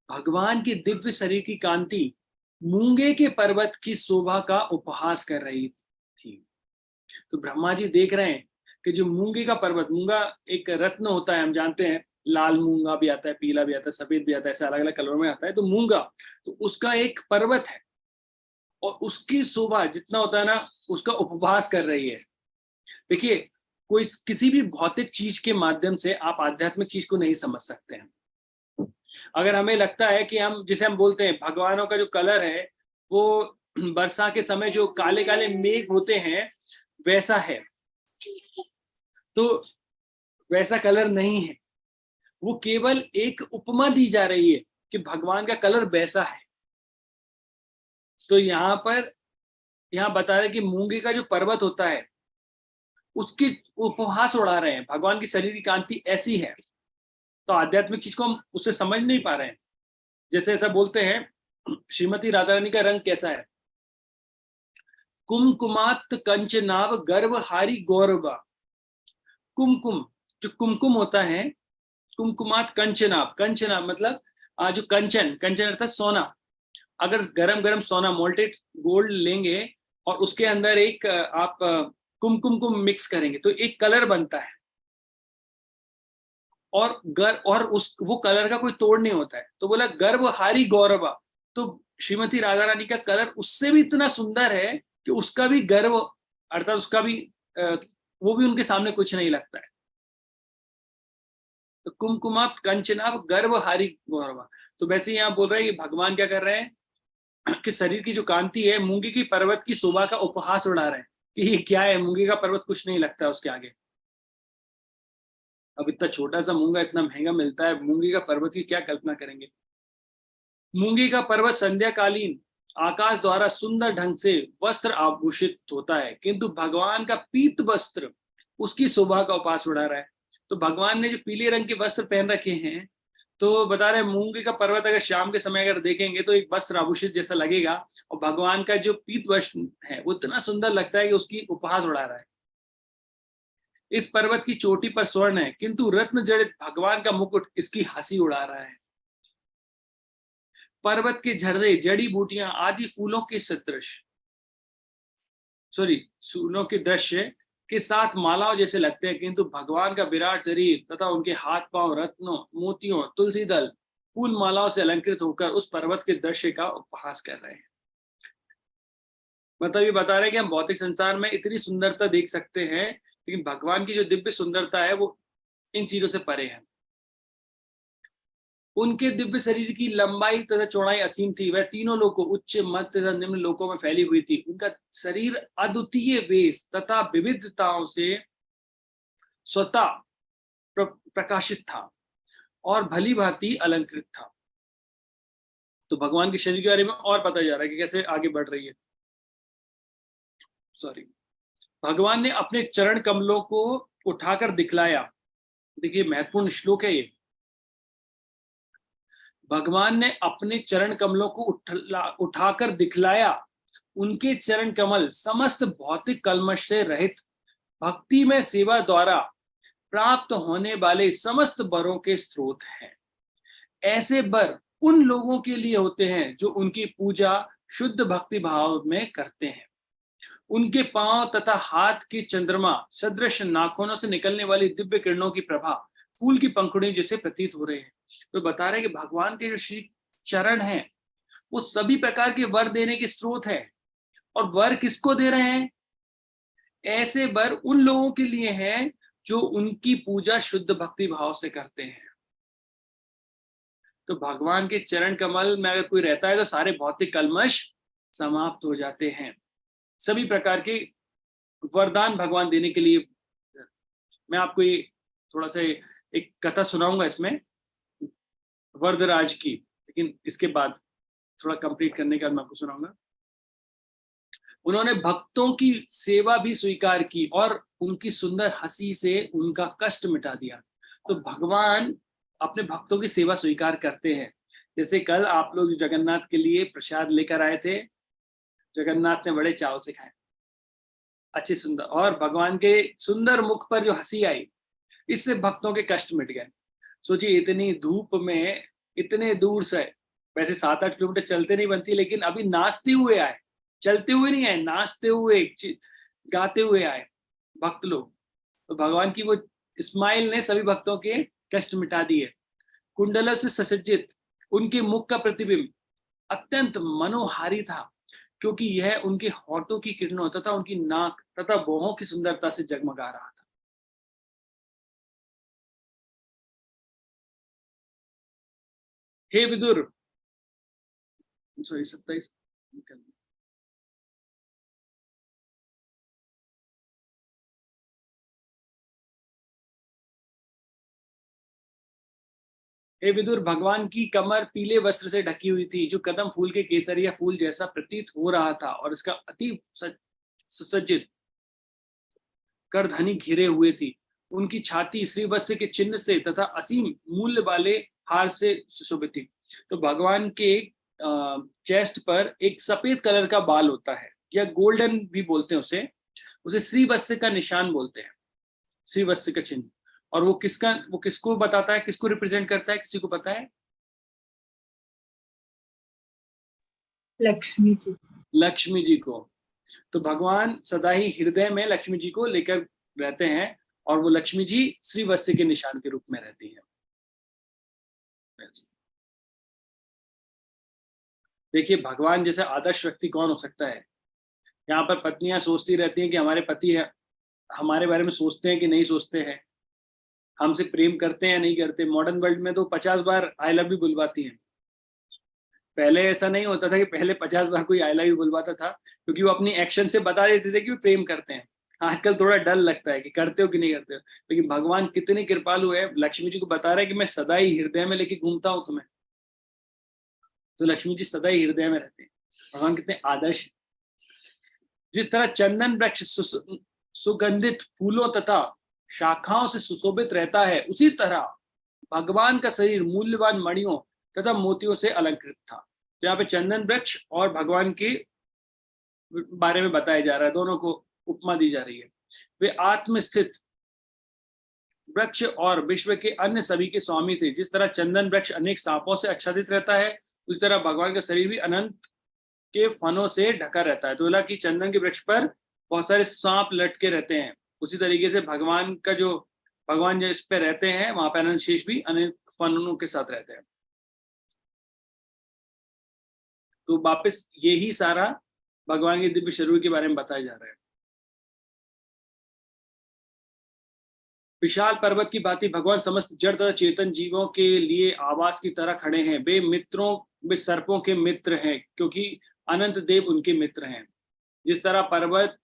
भगवान की दिव्य शरीर की कांति मूंगे के पर्वत की शोभा का उपहास कर रही थी। तो ब्रह्मा जी देख रहे हैं कि जो मूंगे का पर्वत, मूंगा एक रत्न होता है, हम जानते हैं, लाल मूंगा भी आता है, पीला भी आता है, सफेद भी आता है, ऐसे अलग अलग कलर में आता है। तो मूंगा, तो उसका एक पर्वत है, और उसकी शोभा जितना होता है ना, उसका उपहास कर रही है। देखिए, कोई किसी भी भौतिक चीज के माध्यम से आप आध्यात्मिक चीज को नहीं समझ सकते हैं। अगर हमें लगता है कि हम, जिसे हम बोलते हैं भगवानों का जो कलर है वो वर्षा के समय जो काले काले मेघ होते हैं वैसा है, तो वैसा कलर नहीं है। वो केवल एक उपमा दी जा रही है कि भगवान का कलर वैसा है। तो यहाँ बता रहे कि मूंगे का जो पर्वत होता है उसकी उपहास उड़ा रहे हैं, भगवान की शरीर की कांति ऐसी है। तो आध्यात्मिक चीज को हम उससे समझ नहीं पा रहे हैं। जैसे ऐसा बोलते हैं, श्रीमती राधा रानी का रंग कैसा है? कुमकुमात कंचनाव गर्भहारी गौरवा। कुमकुम, जो कुमकुम होता है, कुमकुमात कंचनाव, कंचनाव मतलब जो कंचन, कंचन अर्थात सोना। अगर गरम गरम सोना, मोल्टेड गोल्ड लेंगे और उसके अंदर एक आप कुमकुम को मिक्स करेंगे तो एक कलर बनता है। और उस वो कलर का कोई तोड़ नहीं होता है। तो बोला गर्भहारी गौरवा, तो श्रीमती राधा रानी का कलर उससे भी इतना सुंदर है कि उसका भी गर्व अर्थात उसका भी वो भी उनके सामने कुछ नहीं लगता है। तो कुमकुमाप कंचनाप गर्भहारी गौरवा, तो वैसे यहाँ बोल रहे हैं कि भगवान क्या कर रहे हैं कि शरीर की जो कांति है मूंगी की पर्वत की शोभा का उपहास उड़ा रहे हैं कि ये क्या है, मूंगी का पर्वत कुछ नहीं लगता उसके आगे। अब इतना छोटा सा मूंगा इतना महंगा मिलता है, मूंगी का पर्वत की क्या कल्पना करेंगे। मूंगी का पर्वत संध्याकालीन आकाश द्वारा सुंदर ढंग से वस्त्र आभूषित होता है, किंतु भगवान का पीत वस्त्र उसकी शोभा का उपहास उड़ा रहा है। तो भगवान ने जो पीले रंग के वस्त्र पहन रखे हैं, तो बता रहे मूंगी का पर्वत अगर शाम के समय अगर देखेंगे तो एक वस्त्र आभूषित जैसा लगेगा, और भगवान का जो पीत वस्त्र है वो इतना सुंदर लगता है कि उसकी उपहास उड़ा रहा है। इस पर्वत की चोटी पर स्वर्ण है, किंतु रत्न जड़ित भगवान का मुकुट इसकी हंसी उड़ा रहा है। पर्वत के झर्रे जड़ी बूटियां आदि फूलों के फूलों के दृश्य के साथ मालाओं जैसे लगते हैं, किंतु भगवान का विराट शरीर तथा उनके हाथ पांव रत्नों मोतियों तुलसी दल फूल मालाओं से अलंकृत होकर उस पर्वत के दृश्य का उपहास कर रहे हैं। मतलब ये बता रहे हैं कि हम भौतिक संसार में इतनी सुंदरता देख सकते हैं, लेकिन भगवान की जो दिव्य सुंदरता है वो इन चीजों से परे है। उनके दिव्य शरीर की लंबाई तथा चौड़ाई असीम थी, वह तीनों लोकों उच्च मध्य तथा निम्न लोकों में फैली हुई थी। उनका शरीर अद्वितीय वेश तथा विविधताओं से स्वतः प्रकाशित था और भली भांति अलंकृत था। तो भगवान के शरीर के बारे में और पता जा रहा है कि कैसे आगे बढ़ रही है। भगवान ने अपने चरण कमलों को उठाकर दिखलाया। देखिए महत्वपूर्ण श्लोक है ये। भगवान ने अपने चरण कमलों को उठाकर दिखलाया। उनके चरण कमल समस्त भौतिक कल्मश से रहित भक्ति में सेवा द्वारा प्राप्त होने वाले समस्त बरों के स्रोत हैं। ऐसे बर उन लोगों के लिए होते हैं जो उनकी पूजा शुद्ध भक्ति भाव में करते हैं। उनके पांव तथा हाथ के चंद्रमा सदृश नाखूनों से निकलने वाली दिव्य किरणों की प्रभा फूल की पंखुड़ी जैसे प्रतीत हो रहे हैं। तो बता रहे हैं कि भगवान के जो श्री चरण हैं वो सभी प्रकार के वर देने के स्रोत है। और वर किसको दे रहे हैं? ऐसे वर उन लोगों के लिए हैं जो उनकी पूजा शुद्ध भक्ति भाव से करते हैं। तो भगवान के चरण कमल में अगर कोई रहता है तो सारे भौतिक कल्मश समाप्त हो जाते हैं। सभी प्रकार के वरदान भगवान देने के लिए। मैं आपको ये थोड़ा सा एक कथा सुनाऊंगा इसमें वरदराज की, लेकिन इसके बाद थोड़ा कंप्लीट करने के बाद मैं आपको सुनाऊंगा। उन्होंने भक्तों की सेवा भी स्वीकार की और उनकी सुंदर हंसी से उनका कष्ट मिटा दिया। तो भगवान अपने भक्तों की सेवा स्वीकार करते हैं। जैसे कल आप लोग जगन्नाथ के लिए प्रसाद लेकर आए थे, जगन्नाथ ने बड़े चाव से खाए, अच्छे सुंदर, और भगवान के सुंदर मुख पर जो हंसी आई इससे भक्तों के कष्ट मिट गए। सोचिए इतनी धूप में इतने दूर से, वैसे 7-8 किलोमीटर चलते नहीं बनती, लेकिन अभी नाचते हुए आए, चलते हुए नहीं आए, नाचते हुए गाते हुए आए भक्त लोग। तो भगवान की वो स्माइल ने सभी भक्तों के कष्ट मिटा दिए। कुंडलों से सुसज्जित उनके मुख का प्रतिबिंब अत्यंत मनोहारी था, क्योंकि यह उनके होठों की किरणों तथा उनकी नाक तथा भौहों की सुंदरता से जगमगा रहा था। हे विदुर, सॉरी 27 हे विदुर, भगवान की कमर पीले वस्त्र से ढकी हुई थी जो कदम फूल के केसरिया फूल जैसा प्रतीत हो रहा था, और इसका अति सुसज्जित करधनी घिरे हुए थी। उनकी छाती श्रीवत्स के चिन्ह से तथा असीम मूल्य वाले हार से सुशोभित थी। तो भगवान के चेस्ट पर एक सफेद कलर का बाल होता है, या गोल्डन भी बोलते हैं उसे श्रीवत्स का निशान बोलते हैं, श्रीवत्स का चिन्ह। और वो किसको बताता है, किसको रिप्रेजेंट करता है, किसी को पता है?
लक्ष्मी जी।
लक्ष्मी जी को। तो भगवान सदा ही हृदय में लक्ष्मी जी को लेकर रहते हैं, और वो लक्ष्मी जी श्रीवत्स के निशान के रूप में रहती है। देखिए भगवान जैसे आदर्श व्यक्ति कौन हो सकता है। यहाँ पर पत्नियां सोचती रहती हैं कि हमारे पति है, हमारे बारे में सोचते हैं कि नहीं सोचते हैं, हमसे प्रेम करते हैं या नहीं करते। मॉडर्न वर्ल्ड में तो 50 बार आई लव यू बुलवाती हैं। पहले ऐसा नहीं होता था कि पहले 50 बार कोई आई लव यू बुलवाता था, क्योंकि वो अपनी एक्शन से बता देते थे कि वो प्रेम करते हैं। आजकल थोड़ा डर लगता है कि करते हो कि नहीं करते हो। लेकिन भगवान कितने कृपालु है, लक्ष्मी जी को बता रहा है कि मैं सदा ही हृदय में लेके घूमता हूँ तुम्हें। तो लक्ष्मी जी सदा ही हृदय में रहते हैं। भगवान कितने आदर्श। जिस तरह चंदन वृक्ष सुगंधित फूलों तथा शाखाओं से सुशोभित रहता है, उसी तरह भगवान का शरीर मूल्यवान मणियों तथा मोतियों से अलंकृत था। तो यहाँ पे चंदन वृक्ष और भगवान के बारे में बताया जा रहा है, दोनों को उपमा दी जा रही है। वे आत्मस्थित वृक्ष और विश्व के अन्य सभी के स्वामी थे। जिस तरह चंदन वृक्ष अनेक सांपों से आच्छादित रहता है, उस तरह भगवान का शरीर भी अनंत के फनों से ढका रहता है। तो बोला कि चंदन के वृक्ष पर बहुत सारे सांप लटके रहते हैं, उसी तरीके से भगवान का जो भगवान जो इस पे रहते हैं, वहां पर अनंत शेष भी अनेक फनों के साथ रहते हैं। तो वापस यही सारा भगवान के दिव्य शरीर के बारे में बताया जा रहा है। विशाल पर्वत की भांति भगवान समस्त जड़ तथा चेतन जीवों के लिए आवास की तरह खड़े हैं। वे सर्पों के मित्र हैं, क्योंकि अनंत देव उनके मित्र हैं। जिस तरह पर्वत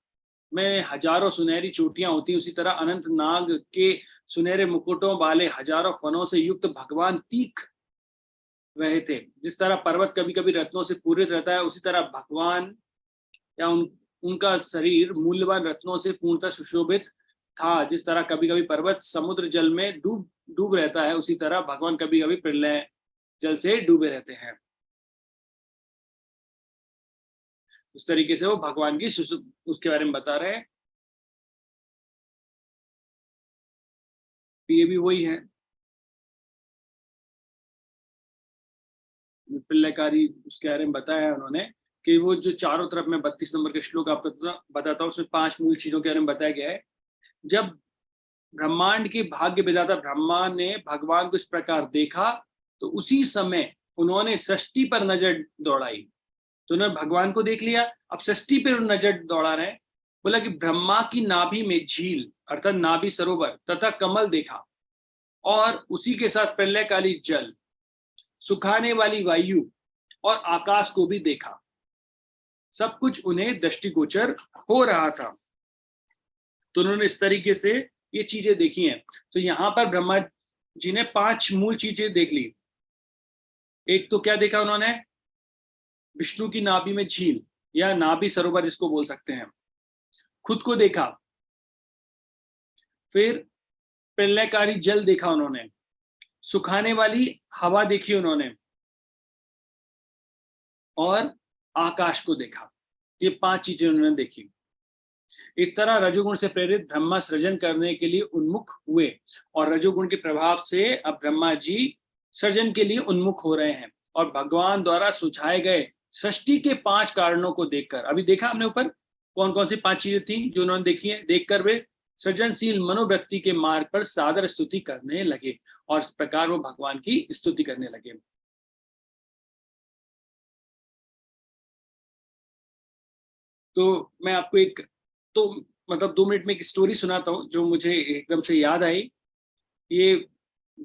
में हजारों सुनहरी चोटियां होती, उसी तरह अनंत नाग के सुनहरे मुकुटों वाले हजारों फनों से युक्त भगवान तीख रहे थे। जिस तरह पर्वत कभी कभी रत्नों से पूरित रहता है, उसी तरह भगवान या उनका शरीर मूल्यवान रत्नों से पूर्णतः सुशोभित था। जिस तरह कभी कभी पर्वत समुद्र जल में डूब रहता है, उसी तरह भगवान कभी कभी प्रलय जल से डूबे रहते हैं। उस तरीके से वो भगवान की उसके बारे में बता रहे हैं। ये भी वही है, प्रलयकारी उसके बारे में बताया है उन्होंने कि वो जो चारों तरफ में 32 नंबर के श्लोक आपको बताता हूँ, उसमें 5 मूल चीजों के बारे में बताया गया है। जब ब्रह्मांड के भाग्य विधाता ब्रह्मा ने भगवान को इस प्रकार देखा, तो उसी समय उन्होंने सृष्टि पर नजर दौड़ाई। तो उन्होंने भगवान को देख लिया, अब सृष्टि पर नजर दौड़ा रहे। बोला कि ब्रह्मा की नाभि में झील अर्थात नाभि सरोवर तथा कमल देखा, और उसी के साथ प्रलयकाली जल, सुखाने वाली वायु और आकाश को भी देखा। सब कुछ उन्हें दृष्टिगोचर हो रहा था। तो उन्होंने इस तरीके से ये चीजें देखी हैं। तो यहाँ पर ब्रह्मा जी ने 5 मूल चीजें देख ली। एक तो क्या देखा उन्होंने, विष्णु की नाभि में झील या नाभि सरोवर जिसको बोल सकते हैं, खुद को देखा। फिर प्रलयकारी जल देखा उन्होंने, सुखाने वाली हवा देखी उन्होंने, और आकाश को देखा। ये 5 चीजें उन्होंने देखी। इस तरह रजोगुण से प्रेरित ब्रह्मा सृजन करने के लिए उन्मुख हुए, और रजोगुण के प्रभाव से अब ब्रह्मा जी सृजन के लिए उन्मुख हो रहे हैं। और भगवान द्वारा सुझाए गए सृष्टि के 5 कारणों को देखकर, अभी देखा हमने ऊपर कौन कौन सी 5 चीजें थी जो उन्होंने देखी है, देखकर वे सृजनशील मनोवृत्ति के मार्ग पर सादर स्तुति करने लगे, और इस प्रकार वो भगवान की स्तुति करने लगे। तो मैं आपको एक मतलब 2 मिनट में एक स्टोरी सुनाता हूँ जो मुझे एकदम से याद आई। ये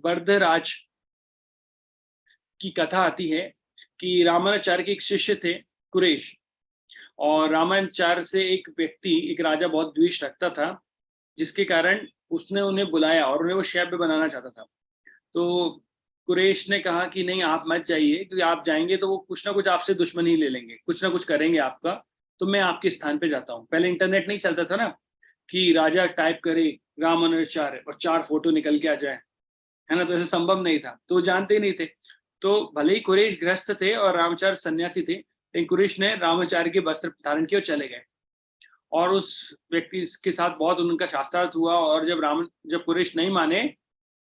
वरदराज की कथा आती है कि रामानुजाचार्य के एक शिष्य थे कुरेश, और रामानुजाचार्य से एक व्यक्ति, एक राजा बहुत द्वेष रखता था, जिसके कारण उसने उन्हें बुलाया और उन्हें वो शैव्य बनाना चाहता था। तो कुरेश ने कहा कि नहीं आप मत जाइए, क्योंकि आप जाएंगे तो वो कुछ ना कुछ आपसे दुश्मनी ले लेंगे, कुछ ना कुछ करेंगे आपका, तो मैं आपके स्थान पे जाता हूँ। पहले इंटरनेट नहीं चलता था ना कि राजा टाइप करे रामानुजाचार्य और 4 फोटो निकल के आ जाए, है ना, तो ऐसा संभव नहीं था, तो जानते ही नहीं थे। तो भले ही कुरेश गृहस्थ थे और रामाचार्य सन्यासी थे, लेकिन कुरेश ने रामाचार्य के वस्त्र धारण किए और चले गए, और उस व्यक्ति के साथ बहुत उनका शास्त्रार्थ हुआ। और जब कुरेश नहीं माने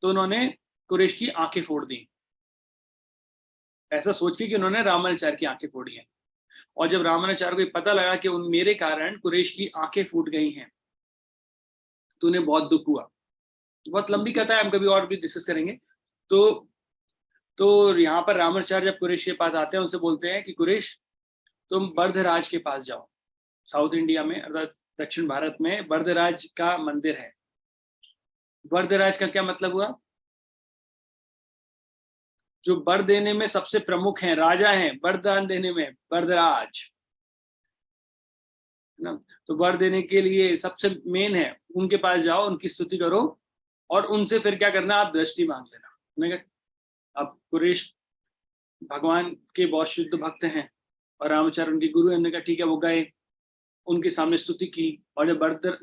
तो उन्होंने कुरेश की आंखें फोड़ दी, ऐसा सोच के कि उन्होंने रामानुजाचार्य की आंखें फोड़ी हैं। और जब रामानुजाचार्य को पता लगा कि मेरे कारण कुरेश की आंखें फूट गई हैं, तो उन्हें बहुत दुख हुआ। बहुत लंबी कथा है, हम कभी और भी डिस्कस करेंगे। तो यहाँ पर रामाचार्य जब कुरैश के पास आते हैं, उनसे बोलते हैं कि कुरैश तुम बर्धराज के पास जाओ। साउथ इंडिया में अर्थात दक्षिण भारत में बर्धराज का मंदिर है। बर्धराज का क्या मतलब हुआ? जो वर देने में सबसे प्रमुख हैं, राजा हैं, वरदान देने में बर्धराज, है ना। तो वर देने के लिए सबसे मेन है, उनके पास जाओ, उनकी स्तुति करो और उनसे फिर क्या करना, आप दृष्टि मांग लेना। मैंने कहा अब कुरैश भगवान के बहुत शुद्ध भक्त हैं और रामाचार्य उनके गुरु हैं। उन्होंने कहा ठीक है। वो गए, उनके सामने स्तुति की और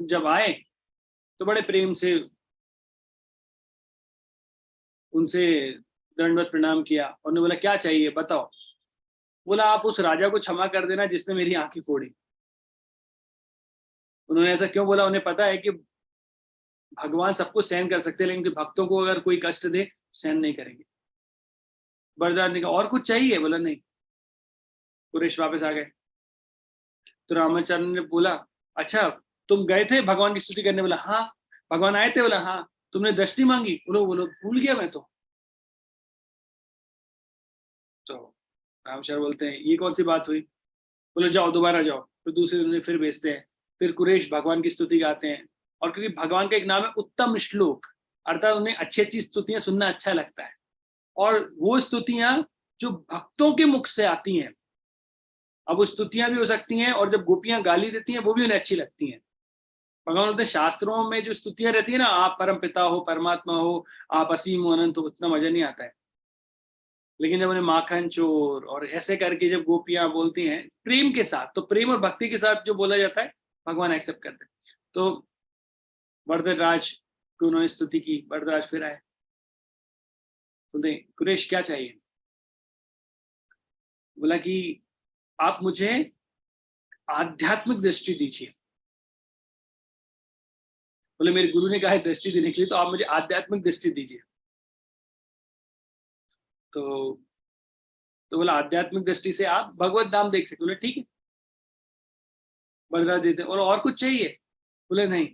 जब आए तो बड़े प्रेम से उनसे दंडवत प्रणाम किया। और उन्होंने बोला क्या चाहिए बताओ। बोला आप उस राजा को क्षमा कर देना जिसने मेरी आंखें फोड़ी। उन्होंने ऐसा क्यों बोला? उन्हें पता है कि भगवान सबको सहन कर सकते हैं, लेकिन भक्तों को अगर कोई कष्ट दे सहन नहीं करेंगे। बरदार ने कहा और कुछ चाहिए? बोला नहीं। कुरैश वापस आ गए। तो रामाचार्य ने बोला अच्छा तुम गए थे भगवान की स्तुति करने? बोला हाँ। भगवान आए थे? बोला हाँ। तुमने दृष्टि मांगी? बोलो बोलो भूल गया मैं तो रामाचार्य बोलते हैं ये कौन सी बात हुई? बोले जाओ दोबारा जाओ। फिर दूसरे दिन फिर भेजते हैं। फिर कुरैश भगवान की स्तुति गाते हैं। और क्योंकि भगवान का एक नाम है उत्तम श्लोक, अर्थात उन्हें अच्छी अच्छी स्तुतियां सुनना अच्छा लगता है। और वो स्तुतियां जो भक्तों के मुख से आती हैं, अब वो स्तुतियां भी हो सकती हैं और जब गोपियां गाली देती हैं वो भी उन्हें अच्छी लगती हैं। भगवान बोलते हैं शास्त्रों में जो स्तुतियां रहती है ना, आप परम पिता हो, परमात्मा हो, आप असीम हो, अनंत हो, उतना मजा नहीं आता है। लेकिन जब उन्हें माखन चोर और ऐसे करके जब गोपियां बोलती हैं प्रेम के साथ, तो प्रेम और भक्ति के साथ जो बोला जाता है भगवान एक्सेप्ट करते हैं। तो वरदराज की उन्होंने स्तुति की। वरदराज फिर आए। बोलते कुरैश क्या चाहिए? बोला कि आप मुझे आध्यात्मिक दृष्टि दीजिए। बोले मेरे गुरु ने कहा है दृष्टि देने के लिए, तो आप मुझे आध्यात्मिक दृष्टि दीजिए। तो बोला आध्यात्मिक दृष्टि से आप भगवत धाम देख सकते। बोले ठीक है। बरदार देते और कुछ चाहिए? बोले नहीं।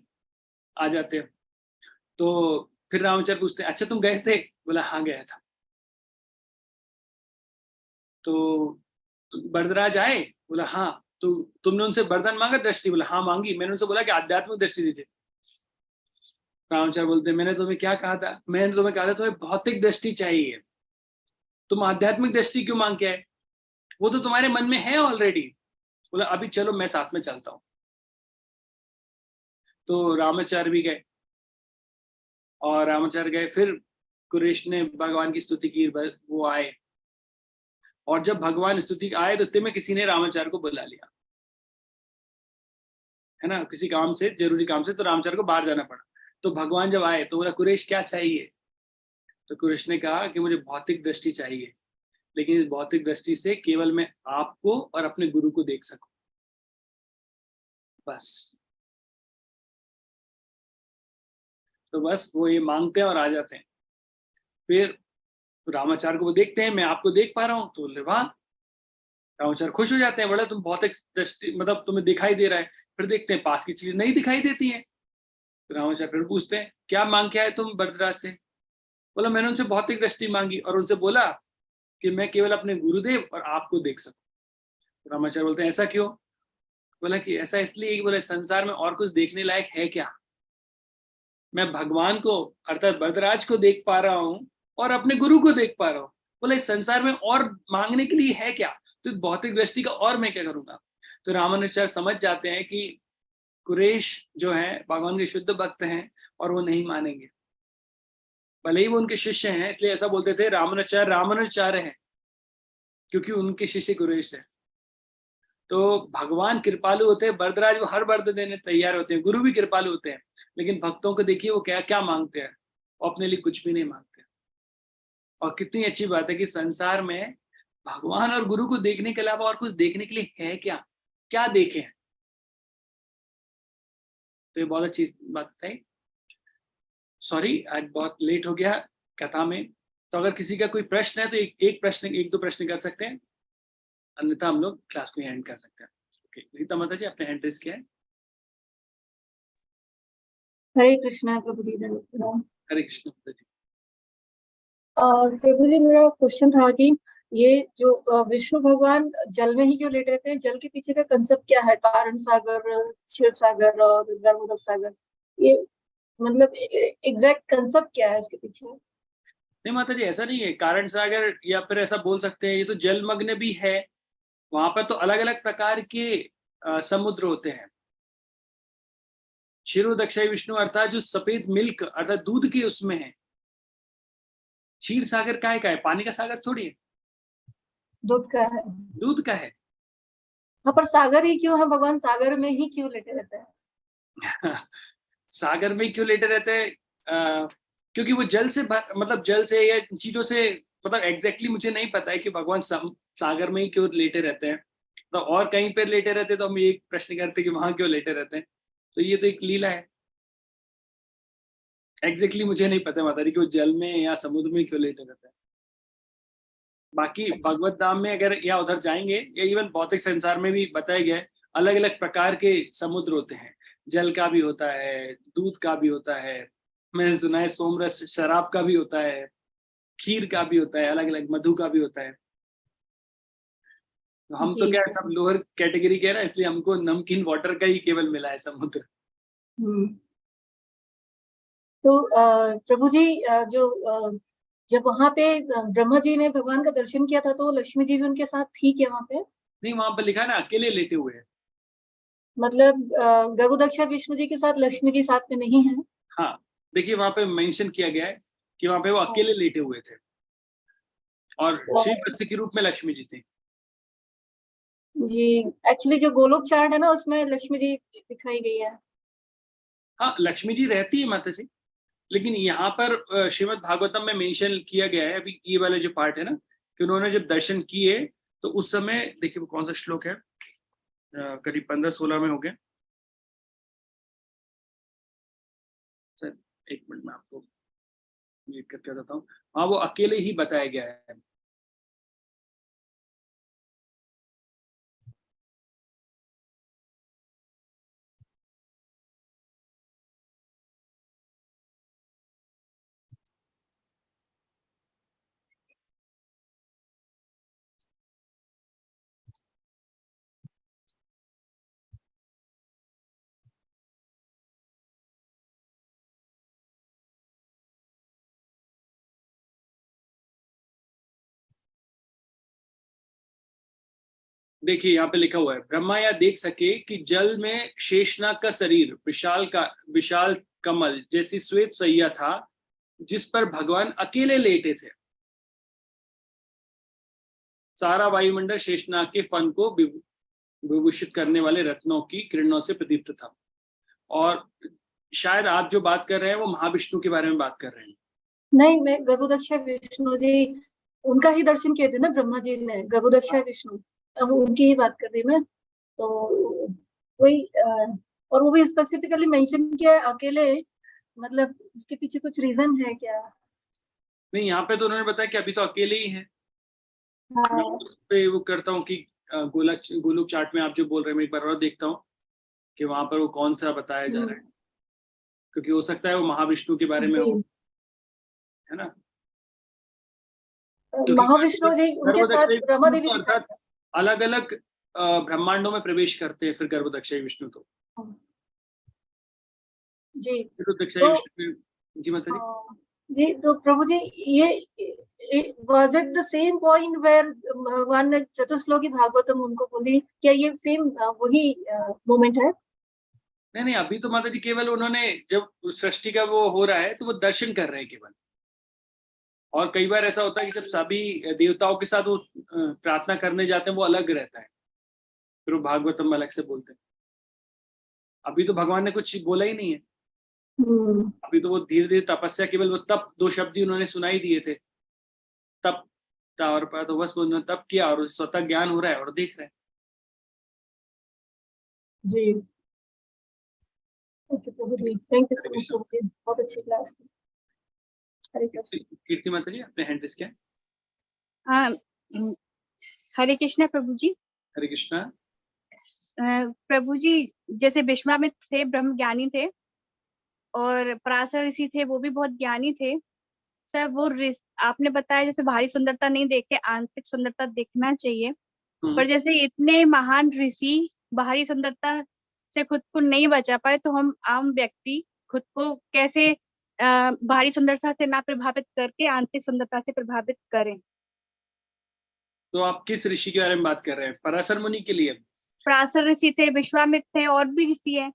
आ जाते हैं। तो फिर रामाचार्य पूछते हैं अच्छा तुम गए थे? बोला हाँ गया था। तो बरदराज आए? बोला हाँ। तो तुमने उनसे वरदान मांगा दृष्टि? बोला हाँ मांगी। मैंने उनसे बोला कि आध्यात्मिक दृष्टि दीजिए। रामाचार्य बोलते मैंने तुम्हें क्या कहा था? मैंने तुम्हें कहा था तुम्हें भौतिक दृष्टि चाहिए, तुम आध्यात्मिक दृष्टि क्यों मांग के आए? वो तो तुम्हारे मन में है ऑलरेडी। बोला अभी चलो मैं साथ में चलता हूँ। तो रामाचार्य भी गए और रामाचार्य गए। फिर कुरैश ने भगवान की स्तुति की। वो आए और जब भगवान स्तुति आए तो इतने किसी ने रामाचार्य को बुला लिया, है ना, किसी काम से, जरूरी काम से। तो रामाचार्य को बाहर जाना पड़ा। तो भगवान जब आए तो बोला कुरैश क्या चाहिए? तो कुरैश ने कहा कि मुझे भौतिक दृष्टि चाहिए, लेकिन इस भौतिक दृष्टि से केवल मैं आपको और अपने गुरु को देख सकूं, बस। तो बस वो ये मांगते हैं और आ जाते हैं। फिर रामाचार्य को वो देखते हैं, मैं आपको देख पा रहा हूँ। तो बोले वाह। रामाचार्य खुश हो जाते हैं, बोला तुम भौतिक दृष्टि मतलब तुम्हें दिखाई दे रहा है। फिर देखते हैं पास की चीजें नहीं दिखाई देती है। तो रामाचार्य फिर पूछते हैं क्या मांग के आए तुम बरदराज से? बोला मैंने उनसे भौतिक दृष्टि मांगी और उनसे बोला कि मैं केवल अपने गुरुदेव और आपको देख सकूं। तो रामाचार्य बोलते हैं ऐसा क्यों? बोला कि ऐसा इसलिए कि बोले संसार में और कुछ देखने लायक है क्या? मैं भगवान को अर्थात बरदराज को देख पा रहा हूँ और अपने गुरु को देख पा रहा हूँ। बोले इस संसार में और मांगने के लिए है क्या? तो भौतिक दृष्टि का और मैं क्या करूंगा? तो रामानुजाचार्य समझ जाते हैं कि कुरैश जो है भगवान के शुद्ध भक्त हैं और वो नहीं मानेंगे। भले ही वो उनके शिष्य हैं, इसलिए ऐसा बोलते थे रामानुजाचार्य हैं, क्योंकि उनके शिष्य कुरैश है। तो भगवान कृपालु होते हैं, बरदराज वो हर वरद देने तैयार होते हैं, गुरु भी कृपालु होते हैं। लेकिन भक्तों को देखिए वो क्या क्या मांगते हैं, वो अपने लिए कुछ भी नहीं मांगते। और कितनी अच्छी बात है कि संसार में भगवान और गुरु को देखने के अलावा और कुछ देखने के लिए है क्या? क्या देखें? तो ये बहुत अच्छी बात है। सॉरी आज बहुत लेट हो गया कथा में। तो अगर किसी का कोई प्रश्न है तो एक दो प्रश्न कर सकते हैं, अन्यथा हम लोग क्लास को एंड कर सकते हैं। ओके रीता माता जी आपने हैंड रेज किया है।
हरे कृष्णा प्रभु जी।
हरे कृष्ण माता जी।
प्रभु जी, मेरा क्वेश्चन था कि ये जो विष्णु भगवान जल में ही क्यों लेटे रहते हैं, जल के पीछे का कंसेप्ट क्या है? कारण सागर, क्षीर सागर और गर्भोदक सागर, ये मतलब एग्जैक्ट कंसेप्ट क्या है इसके पीछे?
नहीं माता जी, ऐसा नहीं है कारण सागर, या फिर ऐसा बोल सकते हैं ये तो जलमग्न भी है। वहां पर तो अलग अलग प्रकार के समुद्र होते हैं। क्षीरोदक्षाई विष्णु अर्थात जो सफेद मिल्क अर्थात दूध के उसमें है। क्षीर सागर काय का है? पानी का सागर थोड़ी है,
दूध का है।
दूध का है।
हाँ, पर सागर ही क्यों है? भगवान सागर में ही क्यों लेटे रहते हैं?
सागर में क्यों लेटे रहते हैं? क्योंकि वो जल से मतलब जल से या चीजों से, मतलब एग्जैक्टली मुझे नहीं पता है कि भगवान सागर में ही क्यों लेटे रहते हैं। तो और कहीं पर लेटे रहते तो हम एक प्रश्न करते कि वहां क्यों लेटे रहते हैं। तो ये तो एक लीला है। एग्जैक्टली मुझे नहीं पता माता जी कि वो जल में या समुद्र में क्यों लेटे रहते हैं। बाकी भगवत धाम में अगर या उधर जाएंगे, या इवन भौतिक संसार में भी बताया गया है, अलग अलग प्रकार के समुद्र होते हैं। जल का भी होता है, दूध का भी होता है, मैंने सुना है सोमरस शराब का भी होता है, खीर का भी होता है, अलग अलग मधु का भी होता है। तो हम तो
जी।
क्या है, सब लोअर कैटेगरी के ना, इसलिए हमको नमकीन वाटर का ही केवल मिला है समुद्र।
तो प्रभु जी, जब वहां पे ब्रह्मा जी ने भगवान का दर्शन किया था, तो लक्ष्मी जी भी उनके साथ थी क्या वहां पे?
नहीं, वहां पर लिखा है ना अकेले लेटे हुए हैं।
मतलब गर्भोदक्षा विष्णु जी के साथ लक्ष्मी जी साथ में नहीं है?
हाँ, देखिए वहां पे मेंशन किया गया है कि वहां पे वो अकेले लेटे हुए थे, और श्री वत्स के रूप में लक्ष्मी जी थी।
जी, एक्चुअली जो गोलोक चार्ट है ना, उसमें लक्ष्मी जी दिखाई गई है।
हाँ, लक्ष्मी जी रहती है माता जी, लेकिन यहाँ पर श्रीमद् भागवतम में मेंशन किया गया है, अभी ये वाला जो पार्ट है ना, कि उन्होंने जब दर्शन किए तो उस समय, देखिए वो कौन सा श्लोक है, करीब 15-16 में हो गया। सर एक मिनट में आपको ये करके बताता हूँ। हाँ, वो अकेले ही बताया गया है। देखिए यहाँ पे लिखा हुआ है, ब्रह्मा यह देख सके कि जल में शेषनाग का शरीर विशाल कमल जैसी श्वेत सैया था, जिस पर भगवान अकेले लेटे थे। सारा वायुमंडल शेषनाग के फन को विभूषित करने वाले रत्नों की किरणों से प्रदीप्त था। और शायद आप जो बात कर रहे हैं वो महाविष्णु के बारे में बात कर रहे हैं।
नहीं, मैं गर्भोदक्षा विष्णु जी, उनका ही दर्शन किए थे ना ब्रह्मा जी ने, गर्भोदक्षा विष्णु, अब उनकी ही बात कर रही मैं। तो वही और वो भी स्पेसिफिकली मेंशन किया है अकेले, मतलब इसके पीछे कुछ रीजन है क्या?
नहीं, यहाँ पे तो उन्होंने बताया कि अभी तो अकेले ही है।
हाँ।
मैं उस पे वो करता हूँ कि गोलोक चार्ट में आप जो बोल रहे हैं, मैं एक बार और देखता हूँ कि वहां पर वो कौन सा बताया जा रहा है, क्योंकि हो सकता है वो महाविष्णु के बारे में हो, है ना।
महाविष्णु जी उनके साथ ब्रह्मा देवी
अर्थात अलग अलग ब्रह्मांडों में प्रवेश करते हैं फिर गर्भोदक्षाई विष्णु। तो
जी
गर्भोदक्षाई विष्णु, जी माता जी।
जी, तो प्रभु जी, ये was it the same point where भगवान ने चतुश्लोकी भागवतम उनको बोली? क्या ये सेम वही मोमेंट है?
नहीं नहीं, अभी तो माता जी केवल उन्होंने, जब सृष्टि का वो हो रहा है तो वो दर्शन कर रहे हैं केवल। और कई बार ऐसा होता है कि जब सभी देवताओं के साथ वो प्रार्थना करने जाते हैं, वो अलग रहता है, फिर वो भागवतम अलग से बोलते हैं। अभी तो भगवान ने कुछ बोला ही नहीं है। अभी तो वो धीरे धीरे तपस्या, केवल वो तप 2 शब्द ही उन्होंने सुनाई दिए थे, तप था, और तो बस उन्होंने तप किया और स्वतः ज्ञान हो रहा है और देख रहे हैं।
जी, ओके प्रभु जी, थैंक यू सो मच प्रभु जी, बहुत अच्छी क्लास थी। हरे कृष्ण।
कीर्ति माता जी, अपने हैंड रेस किया।
हरे कृष्णा प्रभु जी।
हरे कृष्णा।
प्रभु जी, जैसे विश्वामित्र थे, ब्रह्म ज्ञानी थे, और पराशर ऋषि थे, वो भी बहुत ज्ञानी थे। सर वो आपने बताया जैसे बाहरी सुंदरता नहीं देख के आंतरिक सुंदरता देखना चाहिए, पर जैसे इतने महान ऋषि बाहरी सुंदरता से खुद को नहीं बचा पाए, तो हम आम व्यक्ति खुद को कैसे बाहरी सुंदरता से ना प्रभावित करके आंतरिक सुंदरता से प्रभावित करें?
तो आप किस ऋषि के बारे में बात कर रहे हैं? पराशर मुनि के लिए?
पराशर ऋषि थे, विश्वामित्र थे, और भी ऋषि हैं।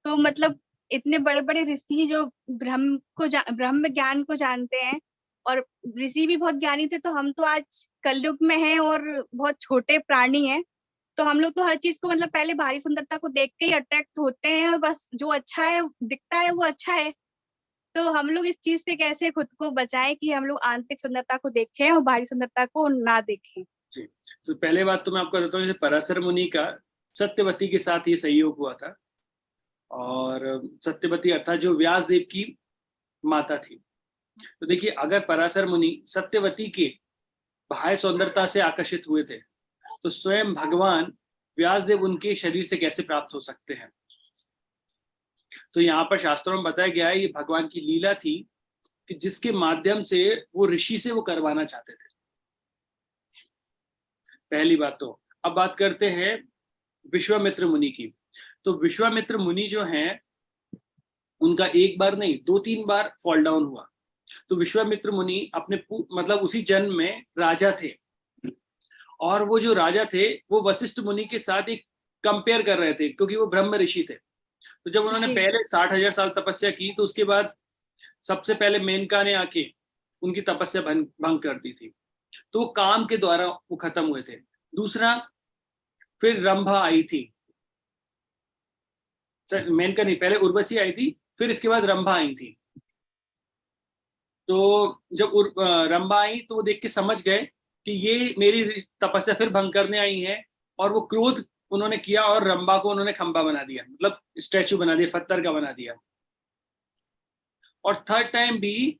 तो मतलब इतने बड़े बड़े ऋषि जो ब्रह्म ज्ञान को जानते हैं, और ऋषि भी बहुत ज्ञानी थे, तो हम तो आज कलयुग में हैं और बहुत छोटे प्राणी हैं। तो हम लोग तो हर चीज को मतलब पहले बाहरी सुंदरता को देख के ही अट्रैक्ट होते हैं, और बस जो अच्छा है दिखता है वो अच्छा है। तो हम लोग इस चीज से कैसे खुद को बचाएं कि हम लोग आंतरिक सुंदरता को देखें और बाहरी सुंदरता को ना देखें?
जी, तो पहले बात तो मैं आपको बताता हूँ, जैसे पराशर मुनि का सत्यवती के साथ ये संयोग हुआ था, और सत्यवती अर्थात जो व्यास देव की माता थी। तो देखिए, अगर पराशर मुनि सत्यवती के बाह्य सुंदरता से आकर्षित हुए थे, तो स्वयं भगवान व्यासदेव उनके शरीर से कैसे प्राप्त हो सकते हैं? तो यहाँ पर शास्त्रों में बताया गया है, ये भगवान की लीला थी कि जिसके माध्यम से वो ऋषि से वो करवाना चाहते थे। पहली बात तो। अब बात करते हैं विश्वामित्र मुनि की। तो विश्वामित्र मुनि जो हैं, उनका एक बार नहीं 2-3 बार फॉल डाउन हुआ। तो विश्वामित्र मुनि अपने मतलब उसी जन्म में राजा थे, और वो जो राजा थे वो वशिष्ठ मुनि के साथ एक कंपेयर कर रहे थे, क्योंकि वो ब्रह्म ऋषि थे। तो जब उन्होंने पहले 60,000 साल तपस्या की, तो उसके बाद सबसे पहले मेनका ने आके उनकी तपस्या भंग कर दी थी। तो वो काम के द्वारा वो खत्म हुए थे। दूसरा, फिर रंभा आई थी, मेनका नहीं, पहले उर्वशी आई थी, फिर इसके बाद रंभा आई थी। तो जब रंभा आई तो वो देख के समझ गए कि ये मेरी तपस्या फिर भंग करने आई है, और वो क्रोध उन्होंने किया और रंभा को उन्होंने खंबा बना दिया, मतलब स्टैचू बना दिया, पत्थर का बना दिया। और थर्ड टाइम भी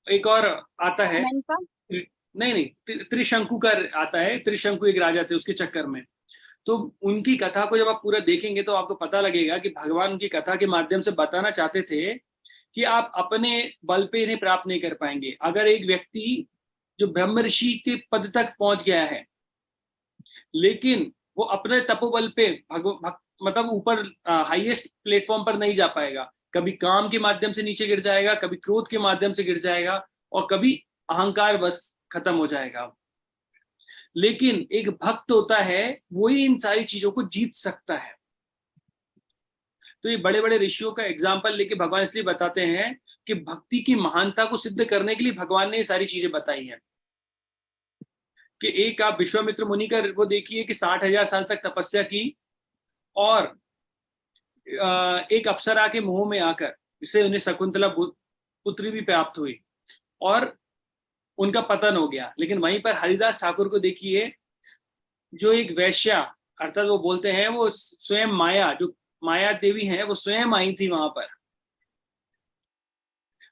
एक और आता है, नहीं त्रिशंकु का आता है। त्रिशंकु एक राजा थे, उसके चक्कर में। तो उनकी कथा को जब आप पूरा देखेंगे तो आपको पता लगेगा कि भगवान उनकी कथा के माध्यम से बताना चाहते थे कि आप अपने बल पे इन्हें प्राप्त नहीं कर पाएंगे। अगर एक व्यक्ति जो ब्रह्म ऋषि के पद तक पहुंच गया है, लेकिन वो अपने तपोबल पे मतलब ऊपर हाईएस्ट प्लेटफॉर्म पर नहीं जा पाएगा, कभी काम के माध्यम से नीचे गिर जाएगा, कभी क्रोध के माध्यम से गिर जाएगा, और कभी अहंकार बस खत्म हो जाएगा। लेकिन एक भक्त होता है, वही इन सारी चीजों को जीत सकता है। तो ये बड़े बड़े ऋषियों का एग्जाम्पल लेके भगवान इसलिए बताते हैं कि भक्ति की महानता को सिद्ध करने के लिए भगवान ने ये सारी चीजें बताई हैं। कि एक आप विश्वामित्र मुनि का वो देखिए कि 60,000 साल तक तपस्या की, और एक अप्सरा के मुंह में आकर, जिससे उन्हें शकुंतला पुत्री भी प्राप्त हुई, और उनका पतन हो गया। लेकिन वहीं पर हरिदास ठाकुर को देखिए, जो एक वैश्या, अर्थात वो बोलते हैं वो स्वयं माया, जो माया देवी है, वो स्वयं आई थी वहां पर,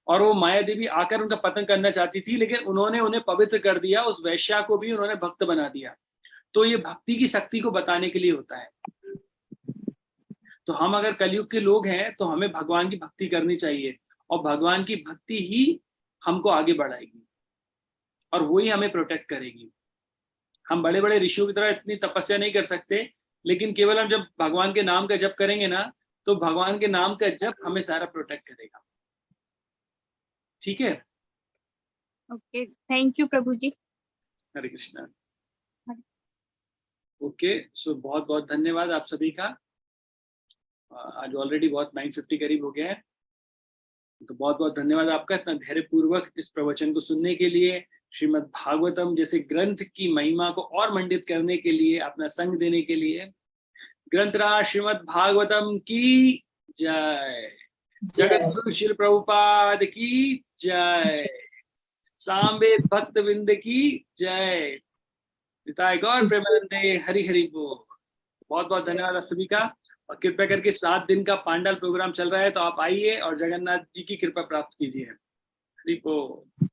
और वो माया देवी आकर उनका पतन करना चाहती थी, लेकिन उन्होंने उन्हें पवित्र कर दिया, उस वैश्या को भी उन्होंने भक्त बना दिया। तो ये भक्ति की शक्ति को बताने के लिए होता है। तो हम अगर कलयुग के लोग हैं तो हमें भगवान की भक्ति करनी चाहिए, और भगवान की भक्ति ही हमको आगे बढ़ाएगी, और वही हमें प्रोटेक्ट करेगी। हम बड़े बड़े ऋषियों की तरह इतनी तपस्या नहीं कर सकते, लेकिन केवल हम जब भगवान के नाम का जप करेंगे ना, तो भगवान के नाम का जप हमें सारा प्रोटेक्ट करेगा। ठीक है?
ओके, थैंक यू प्रभु जी।
हरे कृष्णा। ओके, सो बहुत बहुत धन्यवाद आप सभी का। आज ऑलरेडी बहुत 9:50 करीब हो गया है, तो बहुत बहुत धन्यवाद आपका इतना धैर्यपूर्वक इस प्रवचन को सुनने के लिए। श्रीमद् भागवतम जैसे ग्रंथ की महिमा को और मंडित करने के लिए, अपना संग देने के लिए। ग्रंथराज श्रीमद् भागवतम की जय। जगतगुरु श्री प्रभुपाद की जय। सामवेद भक्त विंद की जय। पिताय गौर प्रेमानंदे। हरि हरि बोल। बहुत बहुत धन्यवाद आप सभी का। और कृपया करके 7 दिन का पांडाल प्रोग्राम चल रहा है, तो आप आइए और जगन्नाथ जी की कृपा प्राप्त कीजिए। हरि बोल।